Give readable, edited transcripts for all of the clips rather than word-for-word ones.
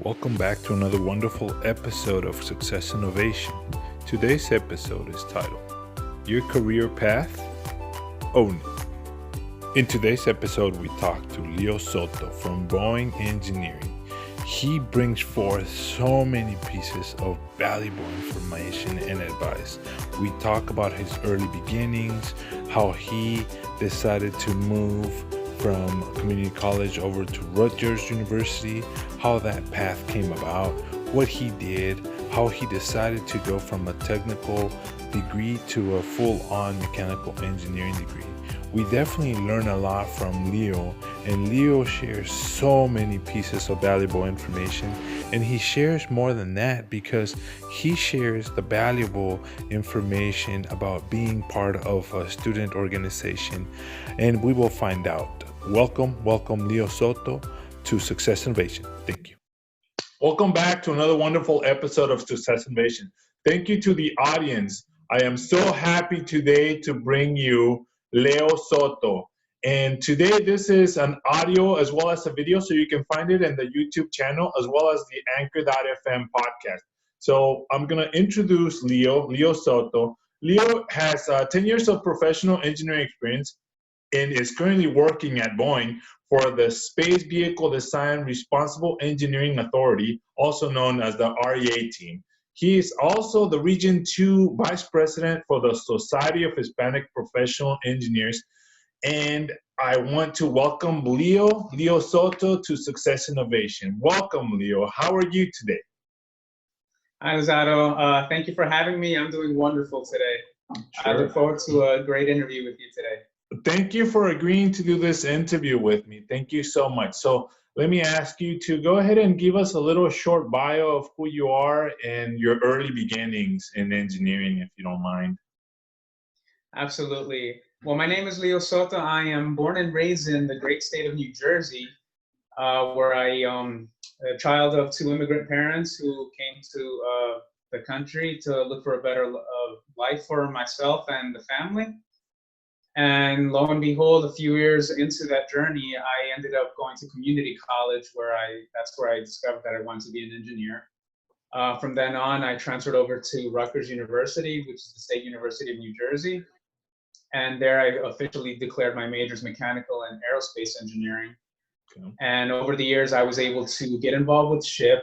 Welcome back to another wonderful episode of Success Innovation. Today's episode is titled Your Career Path? Own It. In today's episode, we talk to Leo Soto from Boeing Engineering. He brings forth so many pieces of valuable information and advice. We talk about his early beginnings, how he decided to move from community college over to Rutgers University, how that path came about, what he did, how he decided to go from a technical degree to a full-on mechanical engineering degree. We definitely learn a lot from Leo, and Leo shares so many pieces of valuable information, and he shares more than that because he shares the valuable information about being part of a student organization, and we will find out. Welcome, Leo Soto to Success Innovation. Thank you. Welcome back to another wonderful episode of Success Innovation. Thank you to the audience. I am so happy today to bring you Leo Soto. And today this is an audio as well as a video, so you can find it in the YouTube channel as well as the Anchor.fm podcast. So I'm going to introduce Leo Soto. Leo has 10 years of professional engineering experience and is currently working at Boeing for the Space Vehicle Design Responsible Engineering Authority, also known as the REA team. He is also the Region 2 Vice President for the Society of Hispanic Professional Engineers. And I want to welcome Leo Soto to Success Innovation. Welcome, Leo. How are you today? Hi, Zato. Thank you for having me. I'm doing wonderful today. Sure. I look forward to a great interview with you today. Thank you for agreeing to do this interview with me. Thank you so much. So let me ask you to go ahead and give us a little short bio of who you are and your early beginnings in engineering, if you don't mind. Absolutely. Well, my name is Leo Soto. I am born and raised in the great state of New Jersey, where I am a child of two immigrant parents who came to the country to look for a better life for myself and the family. And lo and behold, a few years into that journey, I ended up going to community college that's where I discovered that I wanted to be an engineer. From then on, I transferred over to Rutgers University, which is the State University of New Jersey. And there I officially declared my majors mechanical and aerospace engineering. Okay. And over the years, I was able to get involved with SHIP.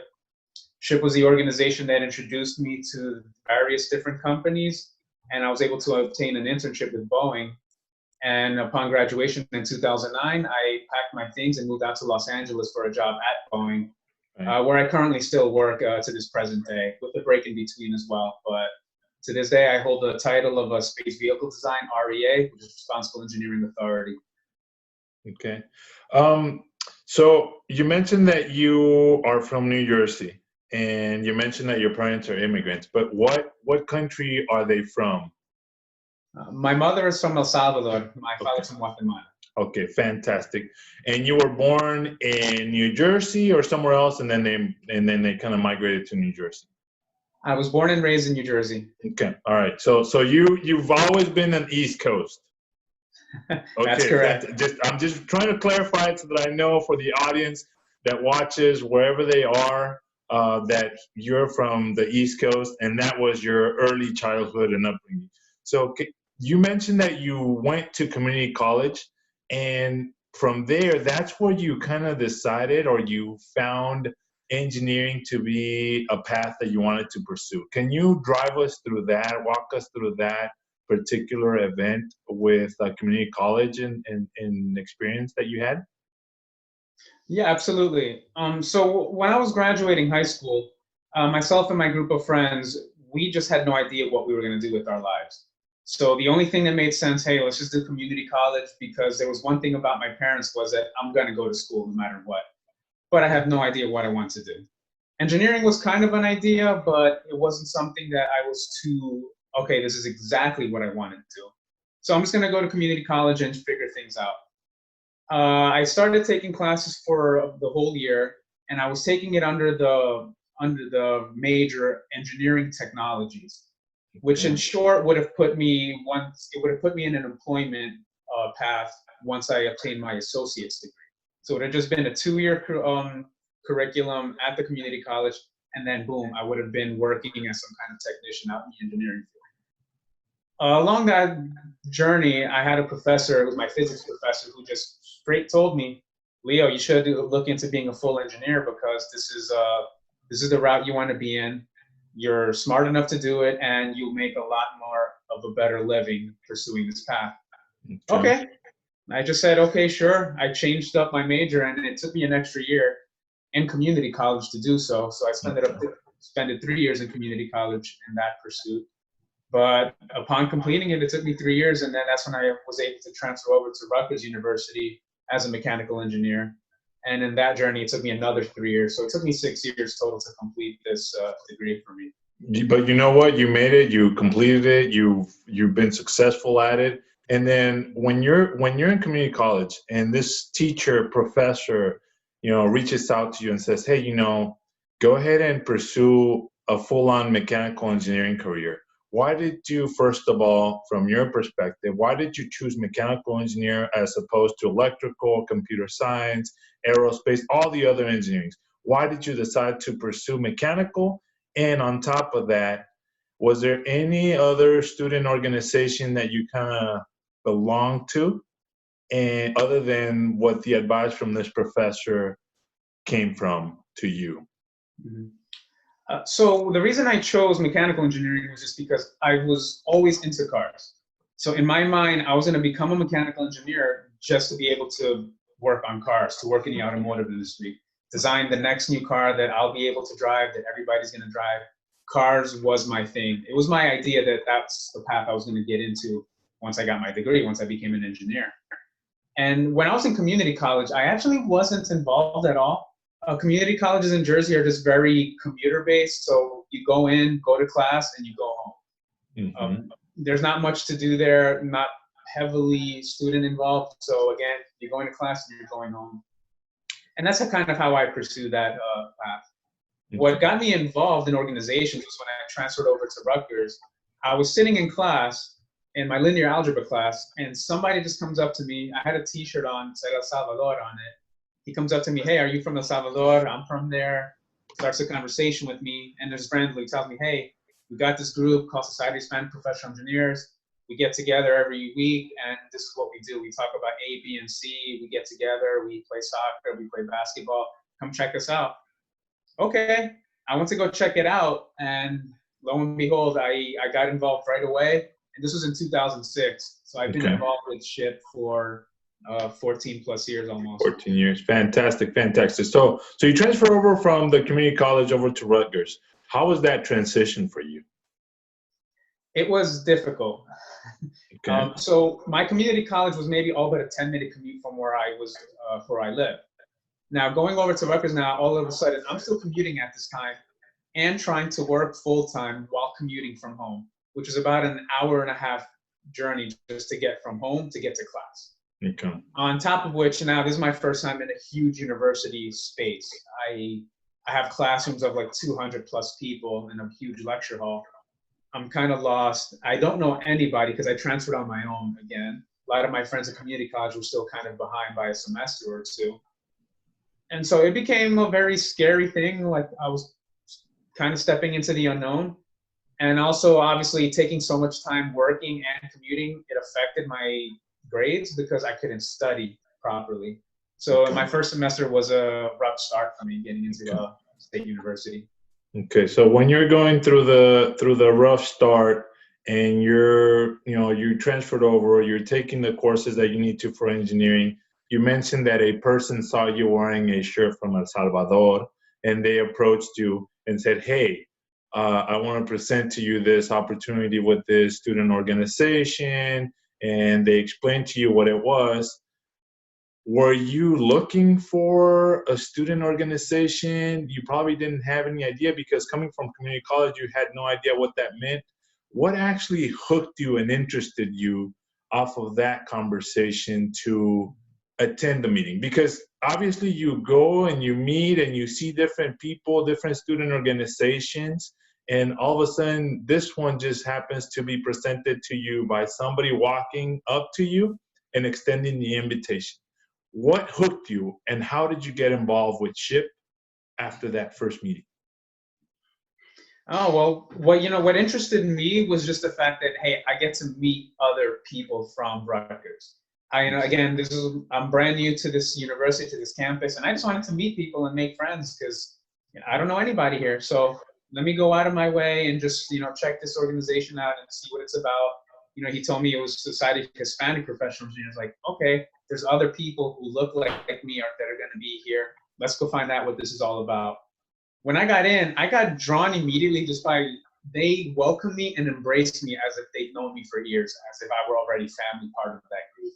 SHIP was the organization that introduced me to various different companies. And I was able to obtain an internship with Boeing. And upon graduation in 2009, I packed my things and moved out to Los Angeles for a job at Boeing, where I currently still work to this present day, with a break in between as well. But to this day, I hold the title of a Space Vehicle Design, REA, which is Responsible Engineering Authority. Okay. So you mentioned that you are from New Jersey, and you mentioned that your parents are immigrants, but what country are they from? My mother is from El Salvador. My father's from Guatemala. Okay, fantastic. And you were born in New Jersey or somewhere else, and then they kind of migrated to New Jersey. I was born and raised in New Jersey. Okay, all right. So you've always been an East Coast. Okay, that's correct. I'm just trying to clarify it so that I know for the audience that watches wherever they are that you're from the East Coast, and that was your early childhood and upbringing. So you mentioned that you went to community college, and from there, that's where you kind of decided, or you found engineering to be a path that you wanted to pursue. Can you drive us through that, walk us through that particular event with community college and experience that you had? Yeah, absolutely. So when I was graduating high school, myself and my group of friends, we just had no idea what we were going to do with our lives. So the only thing that made sense, hey, let's just do community college, because there was one thing about my parents was that I'm going to go to school no matter what. But I have no idea what I want to do. Engineering was kind of an idea, but it wasn't something that I was too, okay, this is exactly what I wanted to do. So I'm just going to go to community college and figure things out. I started taking classes for the whole year, and I was taking it under the major engineering technologies, which in short would have put me in an employment path once I obtained my associate's degree. So it had just been a 2-year curriculum at the community college, and then boom, I would have been working as some kind of technician out in the engineering field. Along that journey, I had a professor, it was my physics professor, who just straight told me, Leo, you should look into being a full engineer because this is the route you want to be in. You're smart enough to do it, and you'll make a lot more of a better living pursuing this path. Okay. I just said, okay, sure. I changed up my major, and it took me an extra year in community college to do so. So I spent 3 years in community college in that pursuit. But upon completing it, it took me 3 years, and then that's when I was able to transfer over to Rutgers University as a mechanical engineer. And in that journey, it took me another 3 years. So it took me 6 years total to complete this degree for me. But you know what? You made it. You completed it. You've been successful at it. And then when you're in community college and this teacher, professor, reaches out to you and says, hey, go ahead and pursue a full-on mechanical engineering career. Why did you, first of all, from your perspective, why did you choose mechanical engineer as opposed to electrical, computer science, aerospace, all the other engineerings? Why did you decide to pursue mechanical? And on top of that, was there any other student organization that you kind of belonged to, and other than what the advice from this professor came from to you? Mm-hmm. So the reason I chose mechanical engineering was just because I was always into cars. So in my mind, I was going to become a mechanical engineer just to be able to work on cars, to work in the automotive industry, design the next new car that I'll be able to drive, that everybody's going to drive. Cars was my thing. It was my idea that that's the path I was going to get into once I got my degree, once I became an engineer. And when I was in community college, I actually wasn't involved at all. Community colleges in Jersey are just very commuter-based. So you go in, go to class, and you go home. Mm-hmm. There's not much to do there, not heavily student involved. So again, you're going to class and you're going home. And that's kind of how I pursue that path. What got me involved in organizations was when I transferred over to Rutgers. I was sitting in class, in my linear algebra class, and somebody just comes up to me. I had a T-shirt on, said El Salvador on it. He comes up to me, hey, are you from El Salvador? I'm from there. Starts a conversation with me, and there's friendly. He tells me, hey, we got this group called Society of Hispanic Professional Engineers. We get together every week, and this is what we do. We talk about A, B, and C. We get together. We play soccer. We play basketball. Come check us out. Okay. I went to go check it out, and lo and behold, I got involved right away. And this was in 2006. So I've been involved with SHIP for 14 plus years almost. 14 years. Fantastic. So you transfer over from the community college over to Rutgers. How was that transition for you? It was difficult. Okay. So my community college was maybe all but a 10-minute commute from where I was, where I live. Now going over to Rutgers now, all of a sudden, I'm still commuting at this time and trying to work full-time while commuting from home, which is about an hour and a half journey just to get from home to get to class. Okay. On top of which, now this is my first time in a huge university space. I have classrooms of like 200 plus people in a huge lecture hall. I'm kind of lost. I don't know anybody because I transferred on my own again. A lot of my friends at community college were still kind of behind by a semester or two. And so it became a very scary thing. Like I was kind of stepping into the unknown. And also obviously taking so much time working and commuting, it affected my grades because I couldn't study properly. So my first semester was a rough start for me getting into a state university. Okay, so when you're going through the rough start and you transferred over, you're taking the courses that you need to for engineering. You mentioned that a person saw you wearing a shirt from El Salvador, and they approached you and said, "Hey, I want to present to you this opportunity with this student organization," and they explained to you what it was. Were you looking for a student organization? You probably didn't have any idea because coming from community college, you had no idea what that meant. What actually hooked you and interested you off of that conversation to attend the meeting? Because obviously you go and you meet and you see different people, different student organizations, and all of a sudden this one just happens to be presented to you by somebody walking up to you and extending the invitation. What hooked you, and how did you get involved with SHIP after that first meeting? Oh, well, what interested me was just the fact that, hey, I get to meet other people from Rutgers. Again, I'm brand new to this university, to this campus, and I just wanted to meet people and make friends because I don't know anybody here. So let me go out of my way and just, check this organization out and see what it's about. He told me it was Society of Hispanic Professional Engineers. Like, okay, there's other people who look like me that are going to be here. Let's go find out what this is all about. When I got in, I got drawn immediately just by they welcomed me and embraced me as if they'd known me for years, as if I were already family part of that group.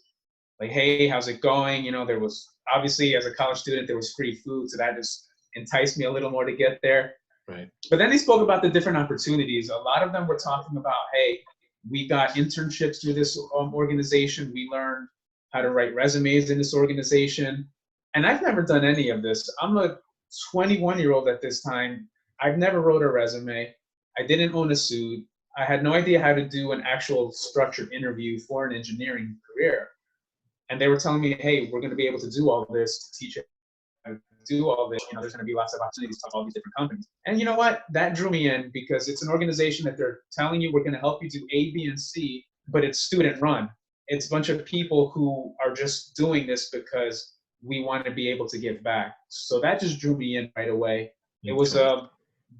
Like, hey, how's it going? There was obviously, as a college student, there was free food, so that just enticed me a little more to get there. Right. But then they spoke about the different opportunities. A lot of them were talking about, hey, we got internships through this organization. We learned how to write resumes in this organization. And I've never done any of this. I'm a 21-year-old at this time. I've never wrote a resume. I didn't own a suit. I had no idea how to do an actual structured interview for an engineering career. And they were telling me, hey, we're going to be able to do all this, to teach you how to do all this. There's going to be lots of opportunities to talk to all these different companies. And you know what? That drew me in because it's an organization that they're telling you we're going to help you do A, B, and C, but it's student run. It's a bunch of people who are just doing this because we want to be able to give back. So that just drew me in right away. It was a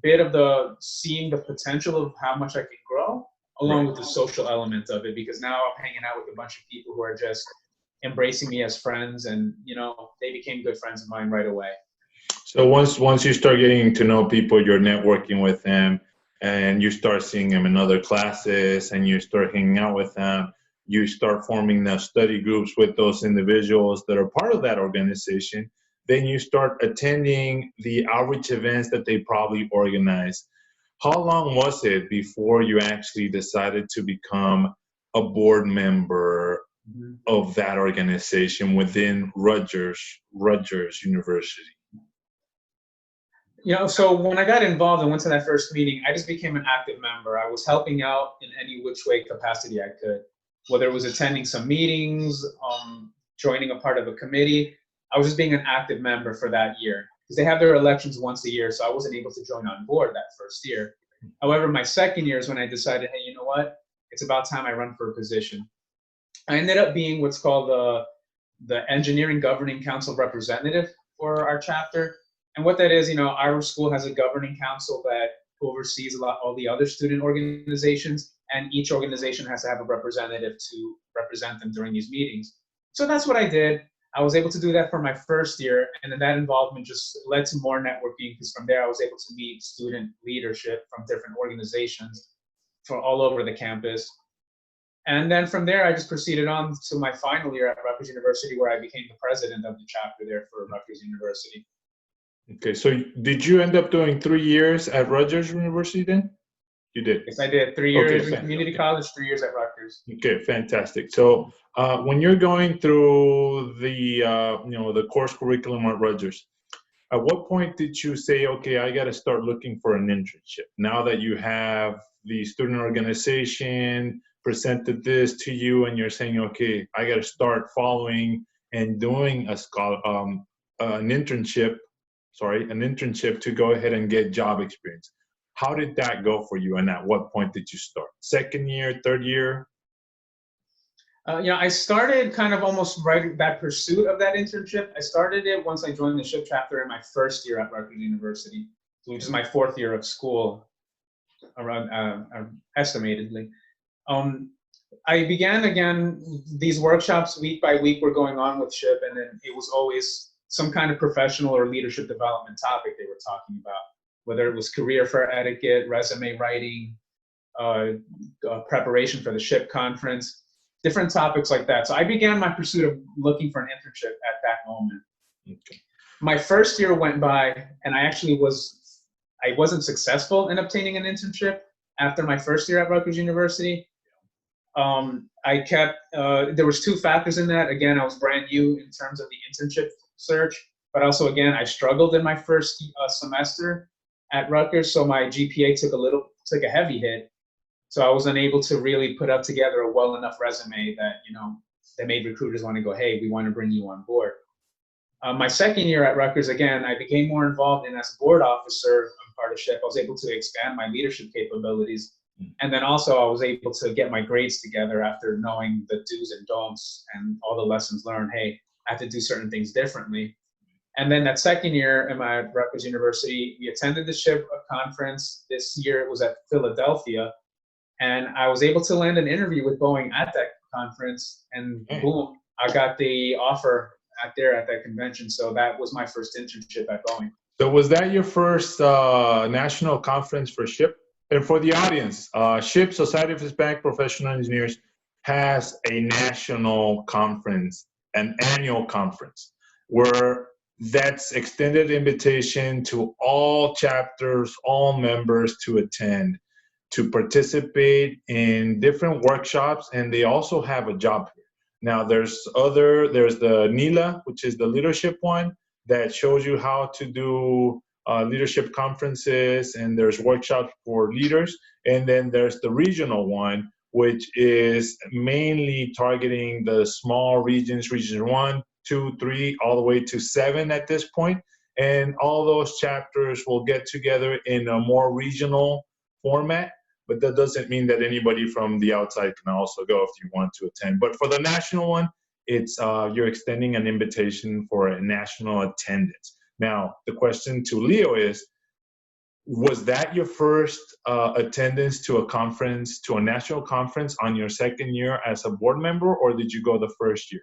bit of the seeing the potential of how much I can grow, along with the social element of it, because now I'm hanging out with a bunch of people who are just embracing me as friends, and they became good friends of mine right away. So once you start getting to know people, you're networking with them, and you start seeing them in other classes, and you start hanging out with them. You start forming the study groups with those individuals that are part of that organization. Then you start attending the outreach events that they probably organize. How long was it before you actually decided to become a board member of that organization within Rutgers University? So when I got involved and went to that first meeting, I just became an active member. I was helping out in any which way capacity I could, whether it was attending some meetings, joining a part of a committee. I was just being an active member for that year because they have their elections once a year, so I wasn't able to join on board that first year. However, my second year is when I decided, hey, you know what? It's about time I run for a position. I ended up being what's called the Engineering Governing Council representative for our chapter. And what that is, our school has a governing council that oversees all the other student organizations, and each organization has to have a representative to represent them during these meetings. So that's what I did. I was able to do that for my first year, and then that involvement just led to more networking, because from there I was able to meet student leadership from different organizations from all over the campus. And then from there, I just proceeded on to my final year at Rutgers University, where I became the president of the chapter there for Rutgers University. Okay, so did you end up doing 3 years at Rutgers University then? You did? Yes, I did. 3 years in community college, 3 years at Rutgers. Okay, fantastic. So when you're going through the the course curriculum at Rutgers, at what point did you say, okay, I got to start looking for an internship? Now that you have the student organization presented this to you, and you're saying, okay, I got to start following and doing an internship to go ahead and get job experience. How did that go for you, and at what point did you start? Second year, third year? I started kind of almost right that pursuit of that internship. I started it once I joined the SHIP chapter in my first year at Rutgers University, which is my fourth year of school, around estimatedly. I began again, these workshops week by week were going on with SHIP, and then it was always some kind of professional or leadership development topic they were talking about, whether it was career fair etiquette, resume writing, preparation for the SHIP conference, different topics like that. So I began my pursuit of looking for an internship at that moment. Okay. My first year went by, and I wasn't successful in obtaining an internship after my first year at Rutgers University. There was two factors in that. Again, I was brand new in terms of the internship search, but also, again, I struggled in my first semester at Rutgers, so my GPA took a heavy hit. So I was unable to really put up together a well enough resume that, that made recruiters want to go, hey, we want to bring you on board. My second year at Rutgers, again, I became more involved, and as a board officer on part of SHIP, I was able to expand my leadership capabilities. And then also I was able to get my grades together after knowing the do's and don'ts and all the lessons learned. Hey, I have to do certain things differently. And then that second year at Rutgers University, we attended the SHIP conference. This year it was at Philadelphia. And I was able to land an interview with Boeing at that conference. And boom, I got the offer at that convention. So that was my first internship at Boeing. So was that your first national conference for SHIP? And for the audience, SHIP, Society of Hispanic Professional Engineers, has a national conference, an annual conference, where that's extended invitation to all chapters, all members to attend, to participate in different workshops, and they also have a job here. Now there's the NILA, which is the leadership one, that shows you how to do leadership conferences, and there's workshops for leaders. And then there's the regional one, which is mainly targeting the small regions, region 1, 2, 3, all the way to 7 at this point. And all those chapters will get together in a more regional format. But that doesn't mean that anybody from the outside can also go if you want to attend. But for the national one, it's you're extending an invitation for a national attendance. Now, the question to Leo is, was that your first attendance to a conference, to a national conference on your second year as a board member, or did you go the first year?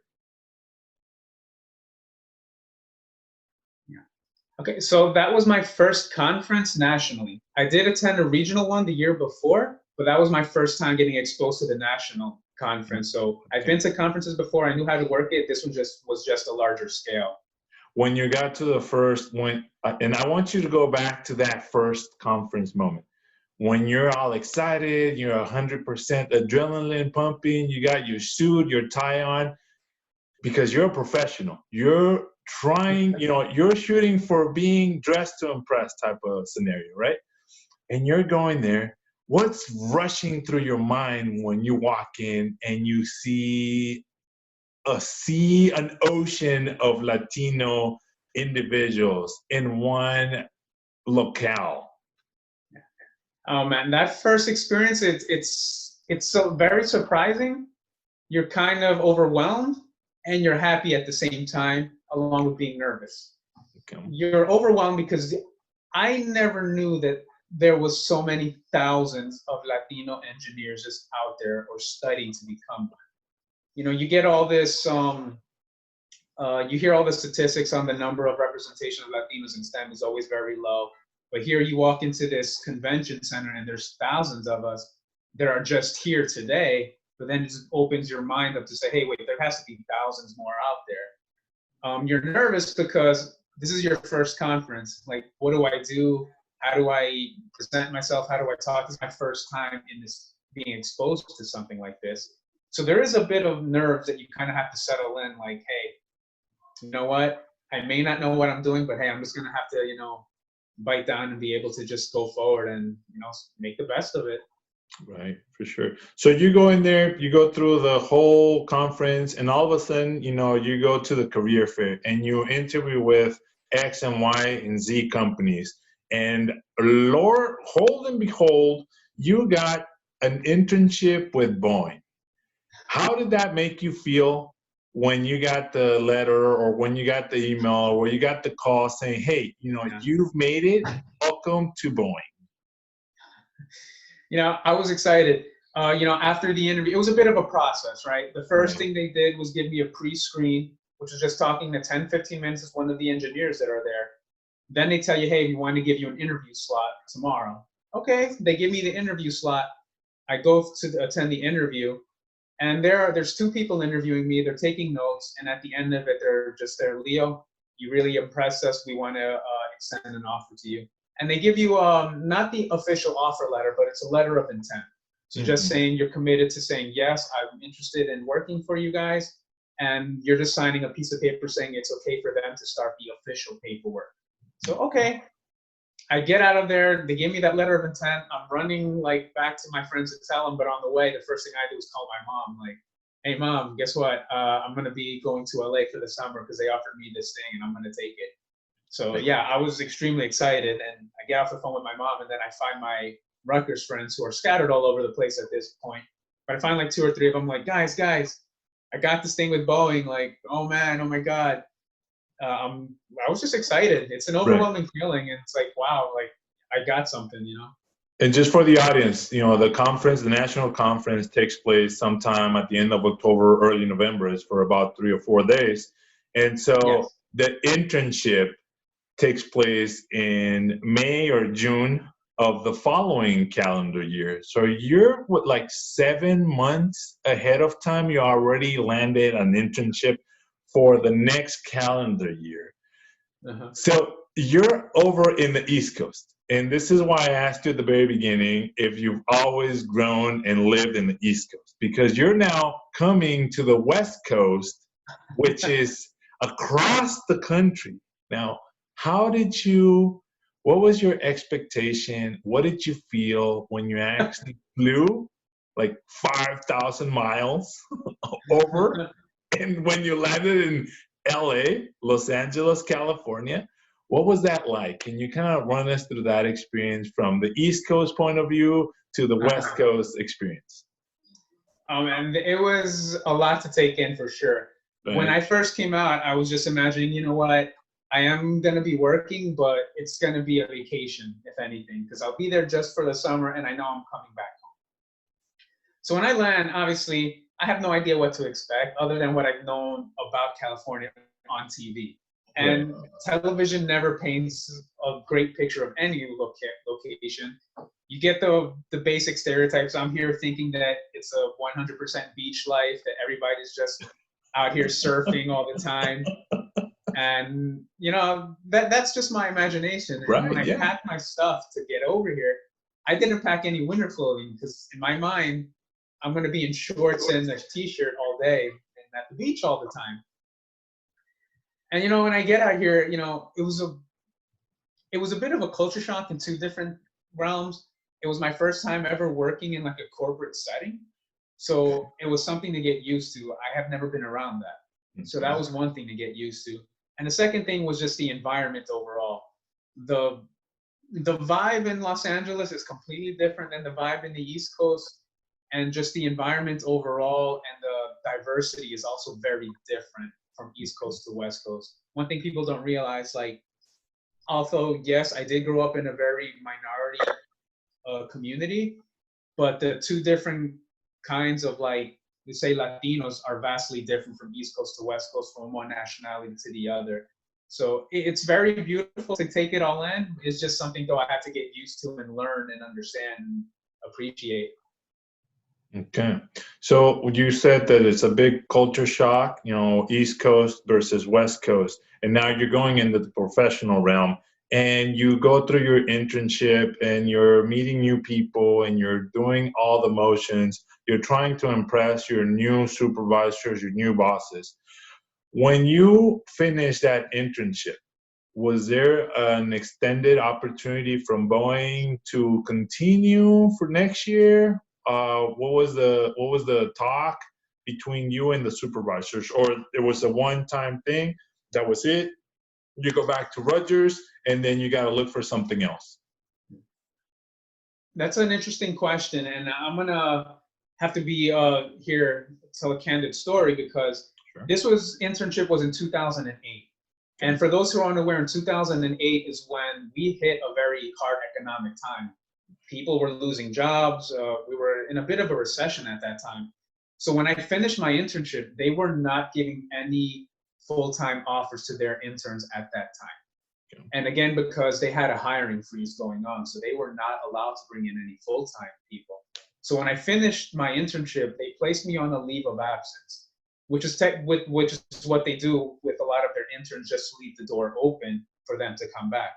Okay, so that was my first conference nationally. I did attend a regional one the year before, but that was my first time getting exposed to the national conference. So I've been to conferences before. I knew how to work it. This one was just a larger scale. When you got to the first one, and I want you to go back to that first conference moment, when you're all excited, you're 100% adrenaline pumping, you got your suit, your tie on, because you're a professional. You're trying, you're shooting for being dressed to impress type of scenario, right? And you're going there. What's rushing through your mind when you walk in and you see an ocean of Latino individuals in one locale? Oh man, that first experience, it's so very surprising. You're kind of overwhelmed and you're happy at the same time, along with being nervous. Okay. You're overwhelmed because I never knew that there was so many thousands of Latino engineers just out there or studying to become one. You get all this, you hear all the statistics on the number of representation of Latinos in STEM is always very low. But here you walk into this convention center and there's thousands of us that are just here today, but then it just opens your mind up to say, hey, wait, there has to be thousands more out there. You're nervous because this is your first conference. Like, what do I do? How do I present myself? How do I talk? This is my first time in this, being exposed to something like this. So there is a bit of nerves that you kind of have to settle in, like, hey, you know what? I may not know what I'm doing, but hey, I'm just going to have to, bite down and be able to just go forward and, make the best of it. Right, for sure. So you go in there, you go through the whole conference, and all of a sudden, you go to the career fair and you interview with X and Y and Z companies. And Lord, hold and behold, you got an internship with Boeing. How did that make you feel when you got the letter or when you got the email or you got the call saying, hey, you've made it, welcome to Boeing? I was excited. After the interview, it was a bit of a process, right? The first thing they did was give me a pre-screen, which was just talking to 10, 15 minutes with one of the engineers that are there. Then they tell you, hey, we want to give you an interview slot tomorrow. Okay, they give me the interview slot. I go to attend the interview, and there's two people interviewing me. They're taking notes, and at the end of it, they're just there, Leo, you really impressed us. We want to extend an offer to you. And they give you not the official offer letter, but it's a letter of intent. So just saying you're committed to saying, yes, I'm interested in working for you guys. And you're just signing a piece of paper saying it's okay for them to start the official paperwork. So, okay, I get out of there. They gave me that letter of intent. I'm running back to my friends to tell them. But on the way, the first thing I do is call my mom. Like, hey mom, guess what? I'm gonna be going to LA for the summer because they offered me this thing and I'm gonna take it. So yeah, I was extremely excited, and I get off the phone with my mom, and then I find my Rutgers friends who are scattered all over the place at this point. But I find like two or three of them, like, guys, I got this thing with Boeing. Like, oh man, oh my god. I was just excited. It's an Right. overwhelming feeling, and it's like, wow, like I got something, And just for the audience, the conference, the national conference takes place sometime at the end of October, early November. It's for about 3 or 4 days. And so Yes. the internship takes place in May or June of the following calendar year. So you're what, like 7 months ahead of time, you already landed an internship for the next calendar year. Uh-huh. So you're over in the East Coast. And this is why I asked you at the very beginning if you've always grown and lived in the East Coast, because you're now coming to the West Coast, which is across the country. Now, what was your expectation? What did you feel when you actually flew like 5,000 miles over? And when you landed in LA, Los Angeles, California, what was that like? Can you kind of run us through that experience from the East Coast point of view to the West Uh-huh. Coast experience? And it was a lot to take in for sure. When Right. I first came out, I was just imagining, you know what? I am going to be working, but it's going to be a vacation, if anything, because I'll be there just for the summer and I know I'm coming back home. So when I land, obviously, I have no idea what to expect other than what I've known about California on TV. Right. And television never paints a great picture of any location. You get the basic stereotypes. I'm here thinking that it's a 100% beach life, that everybody's just out here surfing all the time. And that's just my imagination. And when Right. I Yeah. packed my stuff to get over here, I didn't pack any winter clothing because in my mind, I'm going to be in shorts and a t-shirt all day and at the beach all the time. And when I get out here, it was a bit of a culture shock in two different realms. It was my first time ever working in like a corporate setting. Okay. So it was something to get used to. I have never been around that. So that Okay. was one thing to get used to. And the second thing was just the environment overall. The the vibe in Los Angeles is completely different than the vibe in the East Coast. And just the environment overall and the diversity is also very different from East Coast to West Coast. One thing people don't realize, like, although yes, I did grow up in a very minority community, but the two different kinds of, like, we say Latinos are vastly different from East Coast to West Coast, from one nationality to the other. So it's very beautiful to take it all in. It's just something though I had to get used to and learn and understand and appreciate. Okay. So you said that it's a big culture shock, East Coast versus West Coast. And now you're going into the professional realm and you go through your internship and you're meeting new people and you're doing all the motions. You're trying to impress your new supervisors, your new bosses. When you finish that internship, was there an extended opportunity from Boeing to continue for next year? What was the talk between you and the supervisors, or it was a one-time thing? That was it. You go back to Rogers, and then you got to look for something else. That's an interesting question, and I'm gonna have to be here tell a candid story because Sure. this internship was in 2008. Okay. And for those who are unaware, in 2008 is when we hit a very hard economic time. People were losing jobs. We were in a bit of a recession at that time. So when I finished my internship, they were not giving any full-time offers to their interns at that time. Okay. And again, because they had a hiring freeze going on, so they were not allowed to bring in any full-time people. So when I finished my internship, they placed me on a leave of absence, which is what they do with a lot of their interns, just to leave the door open for them to come back.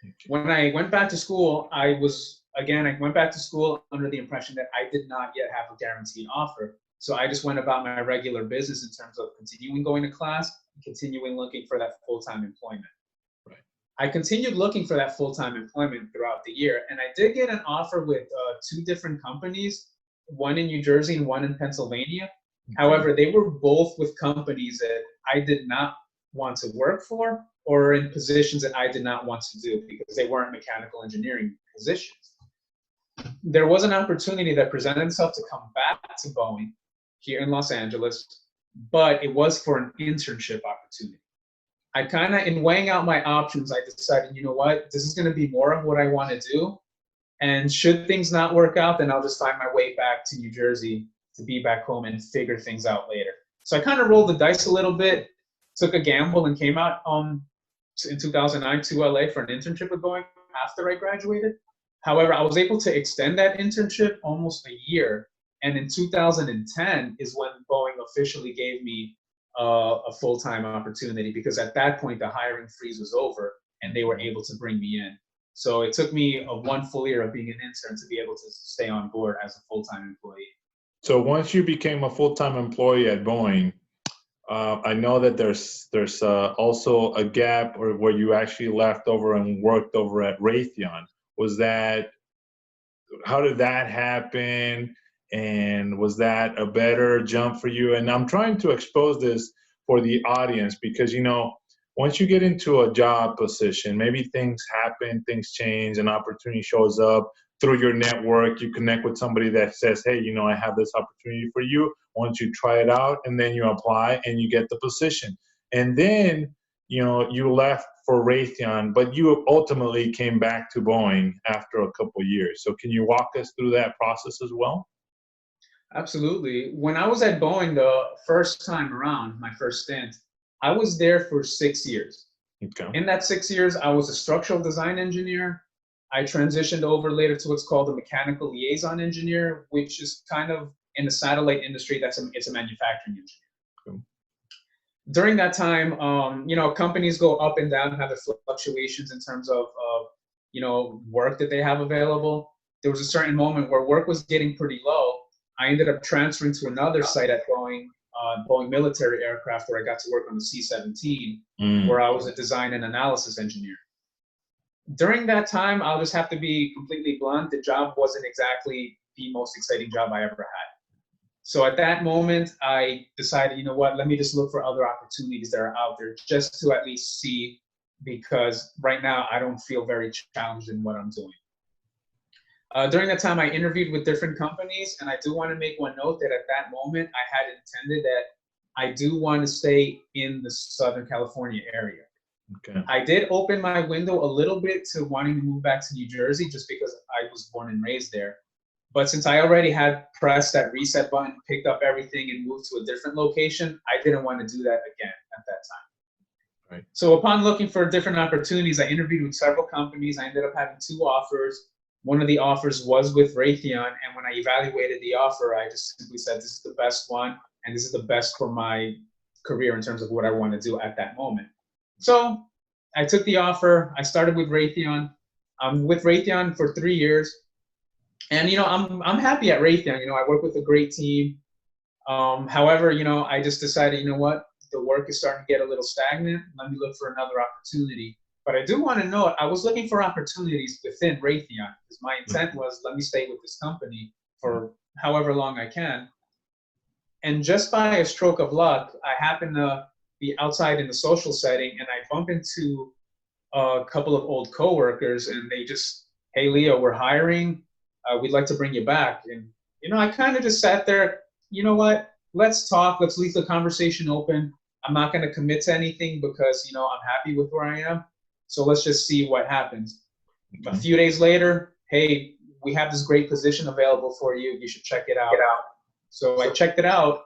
Okay. When I went back to school, I went back to school under the impression that I did not yet have a guaranteed offer. So I just went about my regular business in terms of continuing going to class, continuing looking for that full-time employment. Right. I continued looking for that full-time employment throughout the year, and I did get an offer with two different companies, one in New Jersey and one in Pennsylvania. Okay. However, they were both with companies that I did not want to work for or in positions that I did not want to do because they weren't mechanical engineering positions. There was an opportunity that presented itself to come back to Boeing here in Los Angeles, but it was for an internship opportunity. I kind of, in weighing out my options, I decided, you know what, this is going to be more of what I want to do. And should things not work out, then I'll just find my way back to New Jersey to be back home and figure things out later. So I kind of rolled the dice a little bit, took a gamble, and came out in 2009 to LA for an internship with Boeing after I graduated. However, I was able to extend that internship almost a year. And in 2010 is when Boeing officially gave me a full-time opportunity because at that point the hiring freeze was over and they were able to bring me in. So it took me one full year of being an intern to be able to stay on board as a full-time employee. So once you became a full-time employee at Boeing, I know that there's also a gap or where you actually left over and worked over at Raytheon. Was that How did that happen? And was that a better jump for you? And I'm trying to expose this for the audience because, once you get into a job position, maybe things happen, things change, an opportunity shows up through your network. You connect with somebody that says, hey, I have this opportunity for you. Why don't you try it out? And then you apply and you get the position. And then, you left for Raytheon, but you ultimately came back to Boeing after a couple of years. So can you walk us through that process as well? Absolutely. When I was at Boeing the first time around, my first stint, I was there for 6 years. Okay. In that 6 years, I was a structural design engineer. I transitioned over later to what's called a mechanical liaison engineer, which is kind of in the satellite industry. It's a manufacturing engineer. Okay. During that time, companies go up and down, have the fluctuations in terms of work that they have available. There was a certain moment where work was getting pretty low. I ended up transferring to another site at Boeing, Boeing military aircraft, where I got to work on the C-17, where I was a design and analysis engineer. During that time, I'll just have to be completely blunt, the job wasn't exactly the most exciting job I ever had. So at that moment, I decided, you know what, let me just look for other opportunities that are out there just to at least see, because right now I don't feel very challenged in what I'm doing. During that time, I interviewed with different companies, and I do want to make one note that at that moment, I had intended that I do want to stay in the Southern California area. Okay. I did open my window a little bit to wanting to move back to New Jersey just because I was born and raised there. But since I already had pressed that reset button, picked up everything, and moved to a different location, I didn't want to do that again at that time. Right. So upon looking for different opportunities, I interviewed with several companies. I ended up having 2 offers. One of the offers was with Raytheon, and when I evaluated the offer, I just simply said, this is the best one, and this is the best for my career in terms of what I want to do at that moment. So I took the offer. I started with Raytheon. I'm with Raytheon for 3 years. And, I'm happy at Raytheon. I work with a great team. However, I just decided, you know what, the work is starting to get a little stagnant. Let me look for another opportunity. But I do want to note, I was looking for opportunities within Raytheon because my intent was, let me stay with this company for however long I can. And just by a stroke of luck, I happen to be outside in the social setting, and I bump into a couple of old coworkers, and they just, hey, Leo, we're hiring. We'd like to bring you back. And, I kind of just sat there, you know what, let's talk. Let's leave the conversation open. I'm not going to commit to anything because, I'm happy with where I am. So let's just see what happens. A few days later, hey, we have this great position available for you. You should check it out. So I checked it out,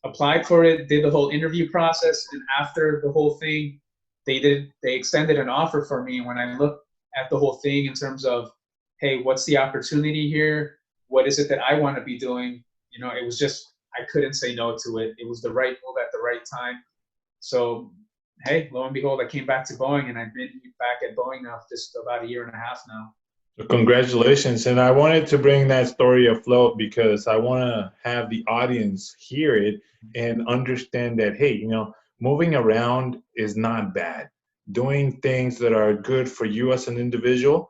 applied for it, did the whole interview process. And after the whole thing, they extended an offer for me. And when I looked at the whole thing in terms of, hey, what's the opportunity here? What is it that I want to be doing? It was just, I couldn't say no to it. It was the right move at the right time. So, hey, lo and behold, I came back to Boeing, and I've been back at Boeing now just about 1.5 years now. So congratulations. And I wanted to bring that story afloat because I want to have the audience hear it and understand that, hey, moving around is not bad. Doing things that are good for you as an individual,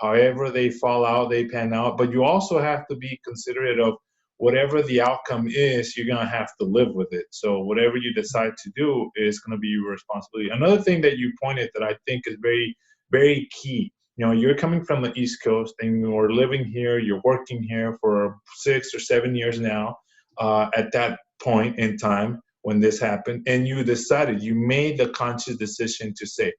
however they fall out, they pan out. But you also have to be considerate of whatever the outcome is, you're going to have to live with it. So whatever you decide to do is going to be your responsibility. Another thing that you pointed that I think is very, very key. You're coming from the East Coast and you're living here, you're working here for 6 or 7 years now, at that point in time when this happened, and you made the conscious decision to say,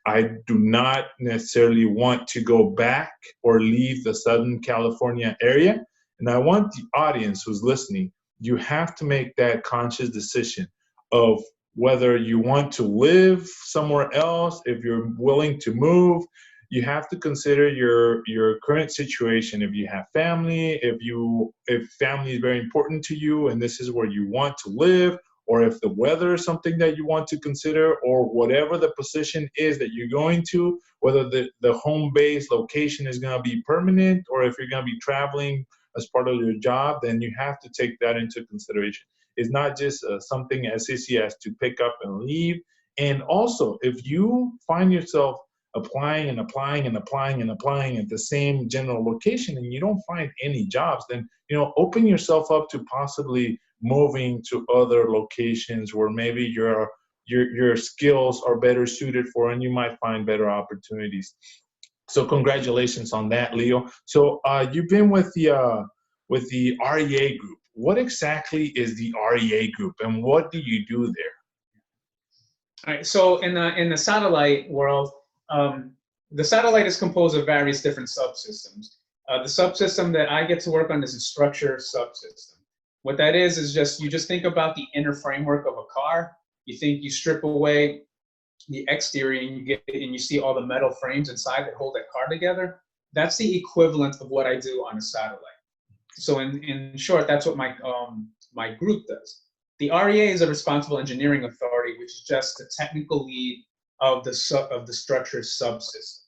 I do not necessarily want to go back or leave the Southern California area. And I want the audience who's listening, you have to make that conscious decision of whether you want to live somewhere else, if you're willing to move. You have to consider your current situation. If you have family, if family is very important to you and this is where you want to live, or if the weather is something that you want to consider, or whatever the position is that you're going to, whether the home base location is going to be permanent, or if you're going to be traveling as part of your job, then you have to take that into consideration. It's not just something as easy as to pick up and leave. And also, if you find yourself applying and applying and applying and applying at the same general location and you don't find any jobs, then open yourself up to possibly moving to other locations where maybe your skills are better suited for and you might find better opportunities. So congratulations on that, Leo. So you've been with the REA group. What exactly is the REA group and what do you do there? All right. So in the satellite world, the satellite is composed of various different subsystems. The subsystem that I get to work on is a structure subsystem. What that is you just think about the inner framework of a car. You strip away the exterior and you see all the metal frames inside that hold that car together. That's the equivalent of what I do on a satellite. So in short, that's what my group does. The REA is a responsible engineering authority, which is just the technical lead of the structure subsystem.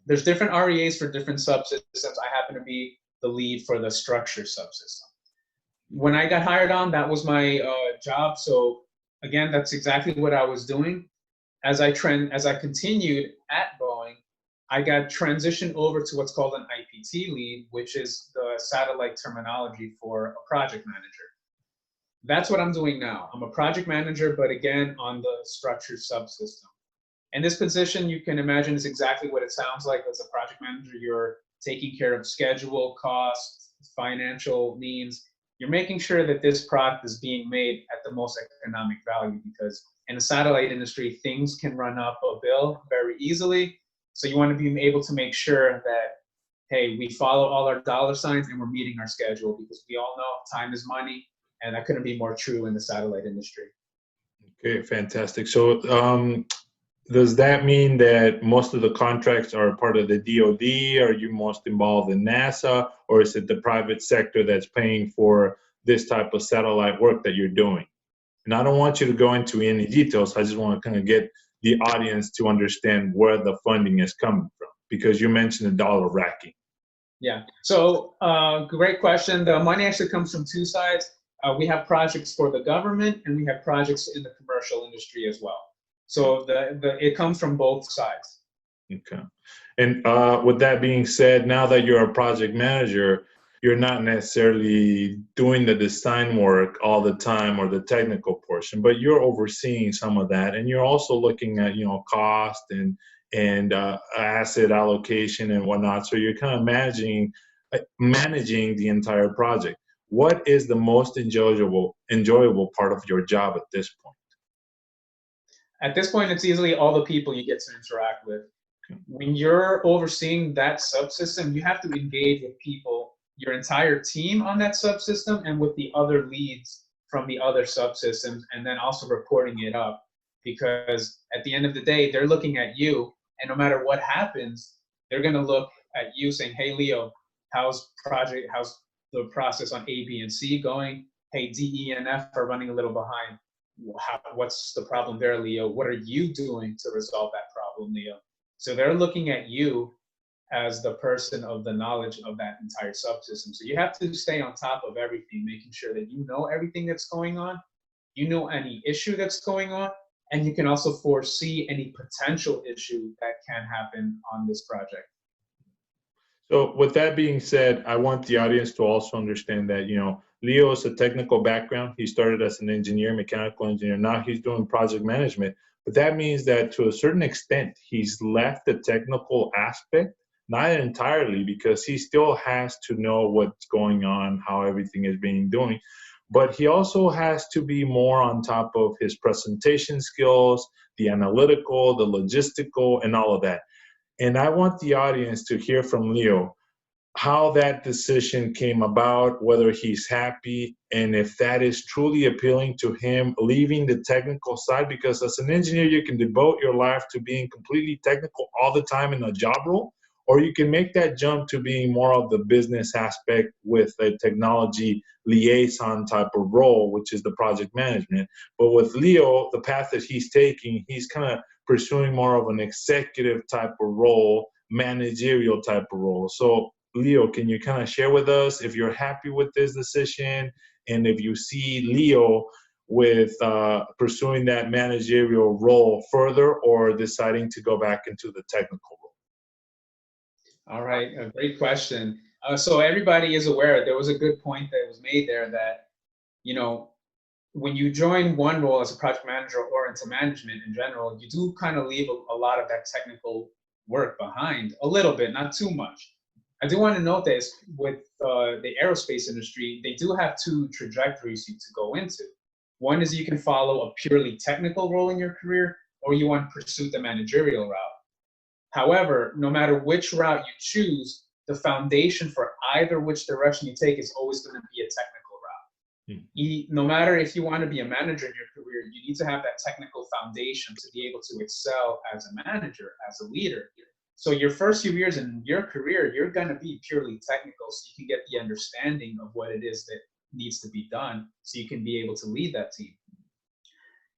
There's different REAs for different subsystems. I happen to be the lead for the structure subsystem. When I got hired on, that was my job. So again, that's exactly what I was doing. As I continued at Boeing, I got transitioned over to what's called an IPT lead, which is the satellite terminology for a project manager. That's what I'm doing now. I'm a project manager, but again, on the structured subsystem. And this position, you can imagine, is exactly what it sounds like. As a project manager, you're taking care of schedule, cost, financial needs. You're making sure that this product is being made at the most economic value, because in the satellite industry, things can run up a bill very easily. So you want to be able to make sure that, hey, we follow all our dollar signs and we're meeting our schedule, because we all know time is money, and that couldn't be more true in the satellite industry. Okay, fantastic. So does that mean that most of the contracts are part of the DoD? Are you most involved in NASA, or is it the private sector that's paying for this type of satellite work that you're doing? And I don't want you to go into any details. I just want to kind of get the audience to understand where the funding is coming from, because you mentioned the dollar racking. Yeah, so great question. The money actually comes from two sides. We have projects for the government and we have projects in the commercial industry as well. So it comes from both sides. Okay. And with that being said, now that you're a project manager, you're not necessarily doing the design work all the time or the technical portion, but you're overseeing some of that, and you're also looking at cost and asset allocation and whatnot. So you're kind of managing the entire project. What is the most enjoyable part of your job at this point? At this point, it's easily all the people you get to interact with. When you're overseeing that subsystem, you have to engage with people, your entire team on that subsystem, and with the other leads from the other subsystems, and then also reporting it up. Because at the end of the day, they're looking at you, and no matter what happens, they're going to look at you saying, hey, Leo, how's the process on A, B, and C going? Hey, D, E, and F are running a little behind. What's the problem there, Leo? What are you doing to resolve that problem, Leo? So they're looking at you as the person of the knowledge of that entire subsystem. So you have to stay on top of everything, making sure that you know everything that's going on, you know any issue that's going on, and you can also foresee any potential issue that can happen on this project. So with that being said, I want the audience to also understand that, Leo is a technical background. He started as an engineer, mechanical engineer. Now he's doing project management. But that means that to a certain extent, he's left the technical aspect, not entirely, because he still has to know what's going on, how everything is being doing. But he also has to be more on top of his presentation skills, the analytical, the logistical, and all of that. And I want the audience to hear from Leo how that decision came about, whether he's happy, and if that is truly appealing to him, leaving the technical side. Because as an engineer, you can devote your life to being completely technical all the time in a job role, or you can make that jump to being more of the business aspect with a technology liaison type of role, which is the project management. But with Leo, the path that he's taking, he's kind of pursuing more of an executive type of role, managerial type of role. So Leo, can you kind of share with us if you're happy with this decision and if you see Leo with pursuing that managerial role further or deciding to go back into the technical role? All right, a great question. So everybody is aware there was a good point that was made there that, you know, when you join one role as a project manager or into management in general, you do kind of leave a lot of that technical work behind, a little bit, not too much. I do want to note this with the aerospace industry, they do have two trajectories you to go into. One is you can follow a purely technical role in your career, or you want to pursue the managerial route. However, no matter which route you choose, the foundation for either which direction you take is always going to be a technical route. No matter if you want to be a manager in your career, you need to have that technical foundation to be able to excel as a manager, as a leader. So your first few years in your career, you're going to be purely technical so you can get the understanding of what it is that needs to be done so you can be able to lead that team.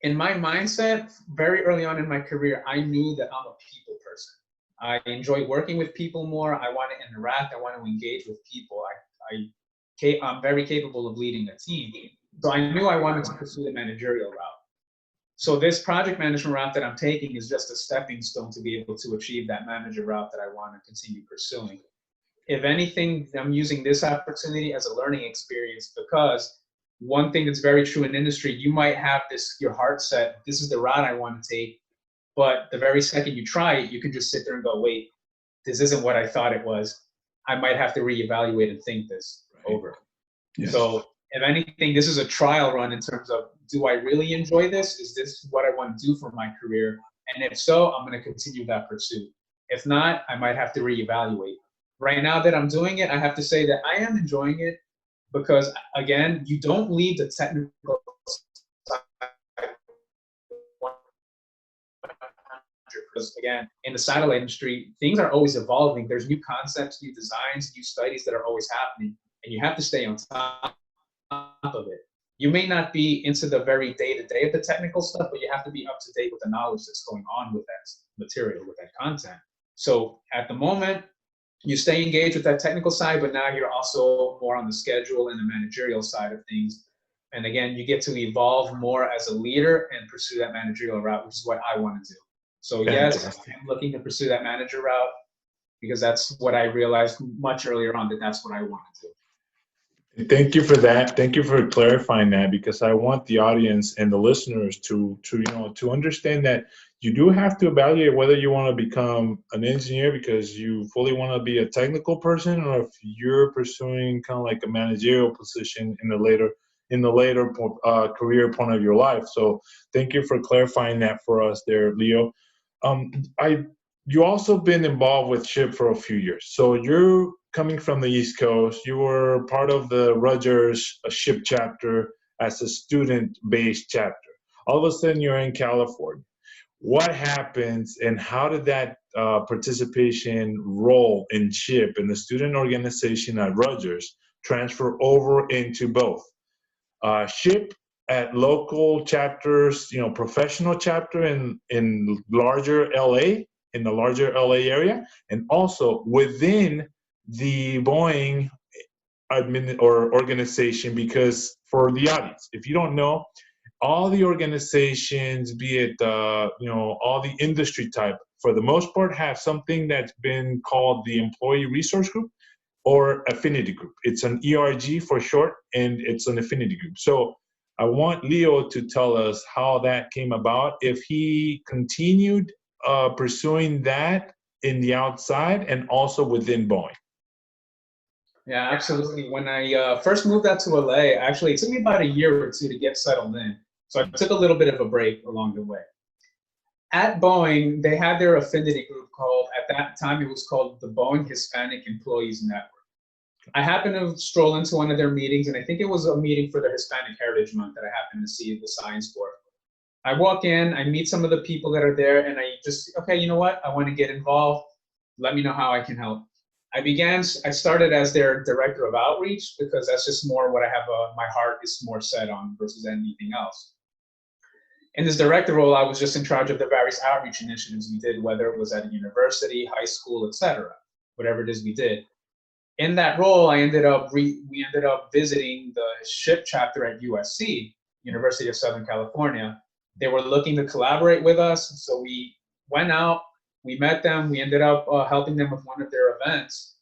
In my mindset, very early on in my career, I knew that I'm a people person. I enjoy working with people more. I want to interact. I want to engage with people. I'm very capable of leading a team. So I knew I wanted to pursue the managerial route. So this project management route that I'm taking is just a stepping stone to be able to achieve that manager route that I want to continue pursuing. If anything, I'm using this opportunity as a learning experience because one thing that's very true in industry, you might have your heart set, this is the route I want to take, but the very second you try it, you can just sit there and go, wait, this isn't what I thought it was. I might have to reevaluate and think this over. Yes. So if anything, this is a trial run in terms of, do I really enjoy this? Is this what I want to do for my career? And if so, I'm going to continue that pursuit. If not, I might have to reevaluate. Right now that I'm doing it, I have to say that I am enjoying it because, again, you don't leave the technical side. Because, again, in the satellite industry, things are always evolving. There's new concepts, new designs, new studies that are always happening, and you have to stay on top of it. You may not be into the very day-to-day of the technical stuff, but you have to be up to date with the knowledge that's going on with that material, with that content. So at the moment, you stay engaged with that technical side, but now you're also more on the schedule and the managerial side of things. And again, you get to evolve more as a leader and pursue that managerial route, which is what I want to do. So yes, I'm looking to pursue that manager route because that's what I realized much earlier on that that's what I want to do. Thank you for that. Thank you for clarifying that because I want the audience and the listeners to understand that you do have to evaluate whether you want to become an engineer because you fully want to be a technical person or if you're pursuing kind of like a managerial position in the later career point of your life. So thank you for clarifying that for us there, Leo. You also been involved with SHIP for a few years. So you're coming from the East Coast. You were part of the Rogers SHIP chapter as a student-based chapter. All of a sudden, you're in California. What happens and how did that participation role in SHIP in the student organization at Rogers transfer over into both SHIP at local chapters, professional chapter in larger LA, in the larger LA area, and also within the Boeing organization, because for the audience, if you don't know, all the organizations, be it all the industry type, for the most part, have something that's been called the Employee Resource Group or Affinity Group. It's an ERG for short, and it's an affinity group. So I want Leo to tell us how that came about, if he continued pursuing that in the outside and also within Boeing. Yeah, absolutely. When I first moved out to LA, actually, it took me about a year or two to get settled in. So I took a little bit of a break along the way. At Boeing, they had their affinity group called, at that time, it was called the Boeing Hispanic Employees Network. I happened to stroll into one of their meetings, and I think it was a meeting for the Hispanic Heritage Month that I happened to see the signs for. I walk in, I meet some of the people that are there, and I just, okay, you know what? I want to get involved. Let me know how I can help. I started as their director of outreach because that's just more what I have, my heart is more set on versus anything else. In this director role, I was just in charge of the various outreach initiatives we did, whether it was at a university, high school, etc., whatever it is we did. In that role, we ended up visiting the SHIP chapter at USC, University of Southern California. They were looking to collaborate with us, so we went out, we met them, we ended up helping them with one of their events.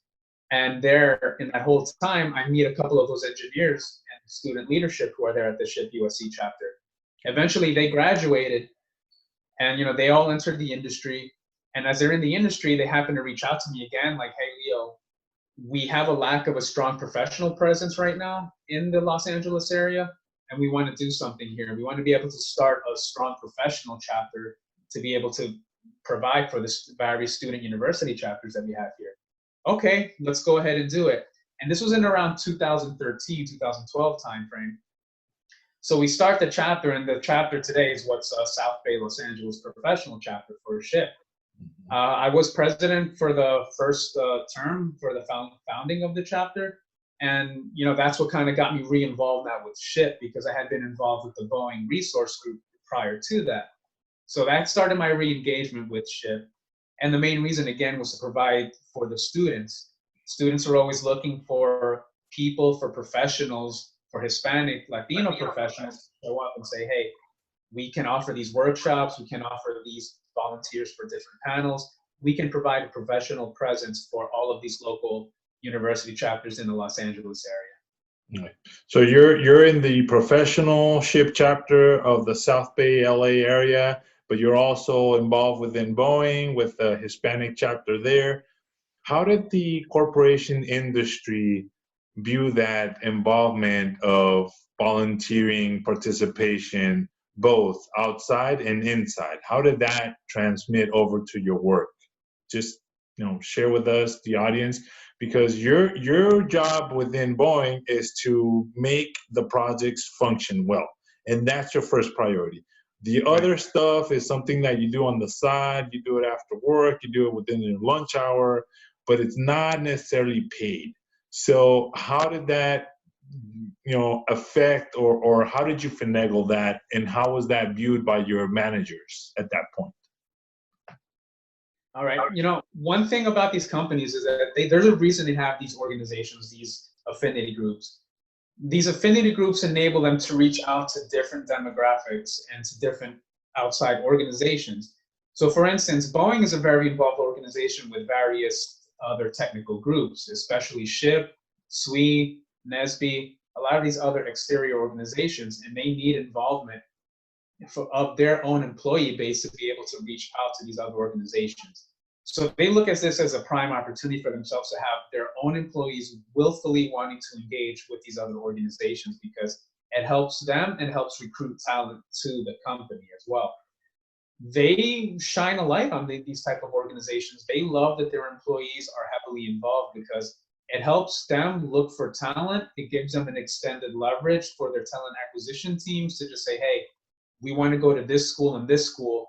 And there, in that whole time, I meet a couple of those engineers and student leadership who are there at the SHIP USC chapter. Eventually, they graduated, and they all entered the industry. And as they're in the industry, they happen to reach out to me again, like, "Hey, Leo, we have a lack of a strong professional presence right now in the Los Angeles area, and we want to do something here. We want to be able to start a strong professional chapter to be able to provide for the various student university chapters that we have here." Okay, let's go ahead and do it. And this was in around 2013, 2012 timeframe. So we start the chapter, and the chapter today is what's South Bay Los Angeles Professional Chapter for SHIP. I was president for the first term for the founding of the chapter. And, that's what kind of got me re-involved now with SHIP, because I had been involved with the Boeing resource group prior to that. So that started my re-engagement with SHIP. And the main reason, again, was to provide for the students. Students are always looking for people, for professionals, for Hispanic, Latino professionals to show up and say, hey, we can offer these workshops, we can offer these volunteers for different panels. We can provide a professional presence for all of these local university chapters in the Los Angeles area. Right. So you're in the professional SHIP chapter of the South Bay LA area, but you're also involved within Boeing with the Hispanic chapter there. How did the corporation industry view that involvement of volunteering participation, both outside and inside? How did that transmit over to your work? Just share with us, the audience, because your job within Boeing is to make the projects function well, and that's your first priority. The other stuff is something that you do on the side. You do it after work, you do it within your lunch hour, but it's not necessarily paid. So how did that affect, or how did you finagle that, and how was that viewed by your managers at that point? All right. One thing about these companies is that there's a reason they have these organizations, these affinity groups. These affinity groups enable them to reach out to different demographics and to different outside organizations. So for instance, Boeing is a very involved organization with various other technical groups, especially SHIP, SWE, NSBE, a lot of these other exterior organizations, and they need involvement of their own employee base to be able to reach out to these other organizations. So they look at this as a prime opportunity for themselves to have their own employees willfully wanting to engage with these other organizations, because it helps them and helps recruit talent to the company as well. They shine a light on these type of organizations. They love that their employees are heavily involved because it helps them look for talent. It gives them an extended leverage for their talent acquisition teams to just say, hey, we want to go to this school and this school.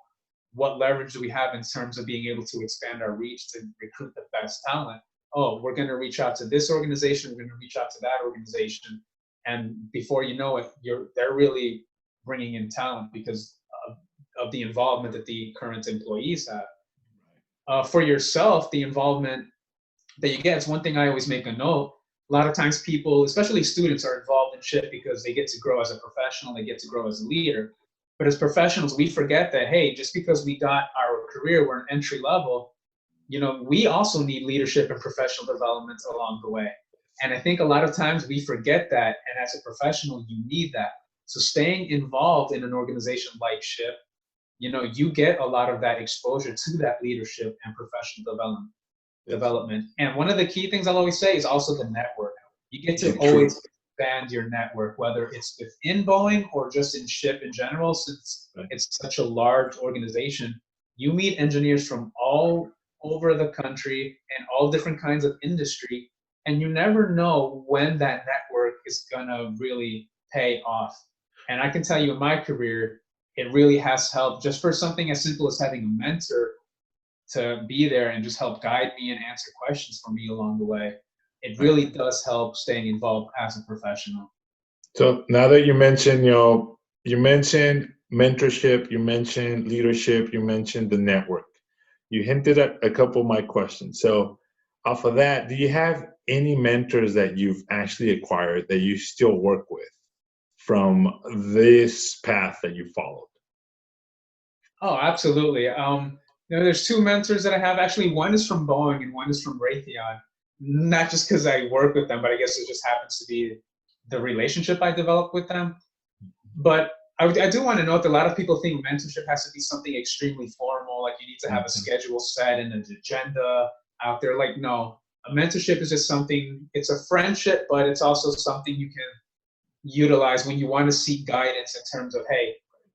What leverage do we have in terms of being able to expand our reach to recruit the best talent? Oh, we're going to reach out to this organization. We're going to reach out to that organization. And before you know it, they're really bringing in talent because of the involvement that the current employees have. For yourself, the involvement that you get is one thing I always make a note. A lot of times people, especially students, are involved in SHIP because they get to grow as a professional, they get to grow as a leader. But as professionals, we forget that, hey, just because we got our career, we're an entry level, we also need leadership and professional development along the way. And I think a lot of times we forget that. And as a professional, you need that. So staying involved in an organization like SHIP, you get a lot of that exposure to that leadership and professional development. And one of the key things I'll always say is also the network. You get to always expand your network, whether it's within Boeing or just in SHIP in general, since it's such a large organization. You meet engineers from all over the country and all different kinds of industry, and you never know when that network is gonna really pay off. And I can tell you in my career, it really has helped just for something as simple as having a mentor to be there and just help guide me and answer questions for me along the way. It really does help staying involved as a professional. So now that you mentioned, you mentioned mentorship, you mentioned leadership, you mentioned the network. You hinted at a couple of my questions. So off of that, do you have any mentors that you've actually acquired that you still work with from this path that you followed? Oh, absolutely. There's two mentors that I have. Actually, one is from Boeing and one is from Raytheon. Not just because I work with them, but I guess it just happens to be the relationship I developed with them. But I do want to note that a lot of people think mentorship has to be something extremely formal, like you need to have a schedule set and an agenda out there. Like, no, a mentorship is just something, it's a friendship, but it's also something you can utilize when you want to seek guidance in terms of, hey,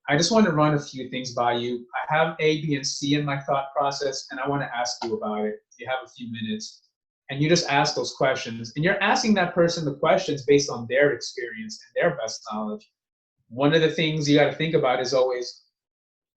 I just want to run a few things by you. I have A, B, and C in my thought process, and I want to ask you about it. You have a few minutes. And you just ask those questions. And you're asking that person the questions based on their experience and their best knowledge. One of the things you got to think about is always,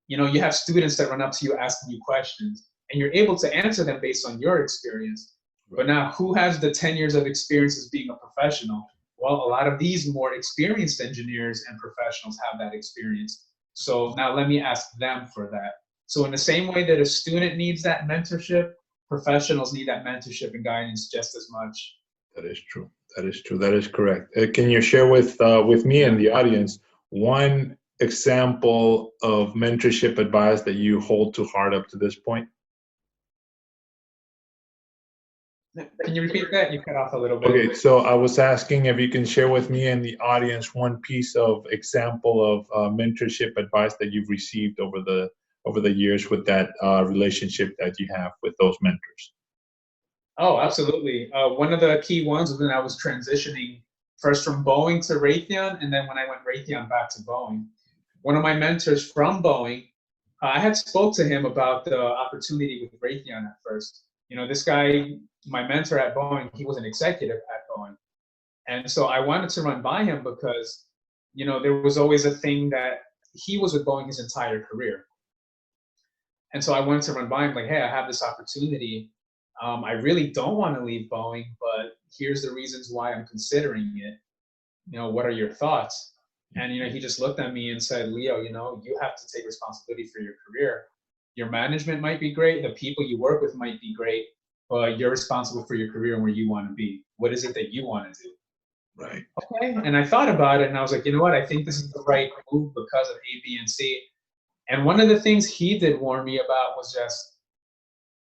you have students that run up to you asking you questions, and you're able to answer them based on your experience. But now, who has the 10 years of experience as being a professional? Well, a lot of these more experienced engineers and professionals have that experience. So now let me ask them for that. So in the same way that a student needs that mentorship, professionals need that mentorship and guidance just as much. That is true. That is true. That is correct. Can you share with me and the audience one example of mentorship advice that you hold to heart up to this point? Can you repeat that? You cut off a little bit. Okay, so I was asking if you can share with me and the audience one piece of example of mentorship advice that you've received over the years with that relationship that you have with those mentors. Oh, absolutely. One of the key ones was when I was transitioning first from Boeing to Raytheon, and then when I went Raytheon back to Boeing. One of my mentors from Boeing, I had spoke to him about the opportunity with Raytheon at first. This guy, my mentor at Boeing, he was an executive at Boeing. And so I wanted to run by him because, there was always a thing that he was with Boeing his entire career. And so I wanted to run by him like, hey, I have this opportunity. I really don't want to leave Boeing, but here's the reasons why I'm considering it. What are your thoughts? And, he just looked at me and said, Leo, you have to take responsibility for your career. Your management might be great. The people you work with might be great, but you're responsible for your career and where you want to be. What is it that you want to do? Right. Okay. And I thought about it and I was like, you know what? I think this is the right move because of A, B, and C. And one of the things he did warn me about was just,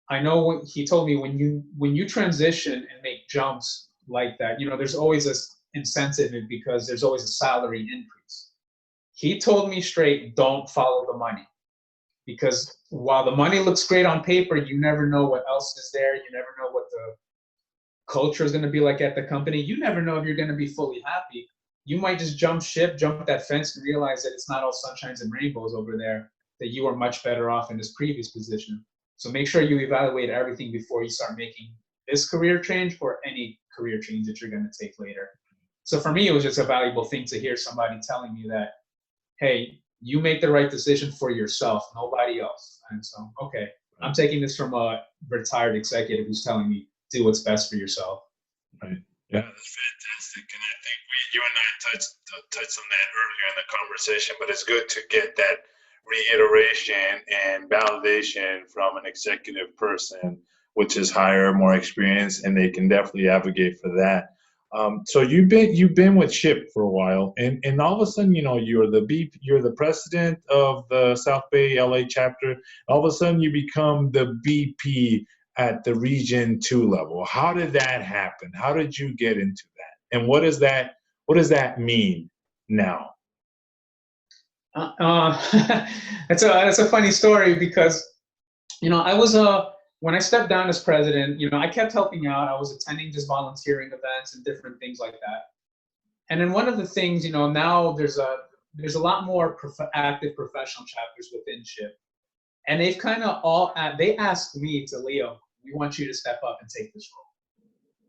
I know he told me when you transition and make jumps like that, there's always this incentive because there's always a salary increase. He told me straight, don't follow the money. Because while the money looks great on paper, you never know what else is there. You never know what the culture is going to be like at the company. You never know if you're going to be fully happy. You might just jump ship, jump that fence, and realize that it's not all sunshines and rainbows over there, that you are much better off in this previous position. So make sure you evaluate everything before you start making this career change or any career change that you're going to take later. So for me, it was just a valuable thing to hear somebody telling me that, hey, you make the right decision for yourself, nobody else. And so, okay, I'm taking this from a retired executive who's telling me, do what's best for yourself. Right. Yeah, that's fantastic. And I think you and I touched on that earlier in the conversation, but it's good to get that reiteration and validation from an executive person, which is higher, more experienced, and they can definitely advocate for that. So you've been with SHIP for a while, and all of a sudden, you're the president of the South Bay LA chapter. All of a sudden, you become the VP at the Region 2 level. How did that happen? How did you get into that? And what does that mean now? That's a funny story because I was when I stepped down as president, I kept helping out. I was attending just volunteering events and different things like that. And then one of the things, now there's a lot more active professional chapters within SHIP, and they've kind of they asked me to Leo, we want you to step up and take this role.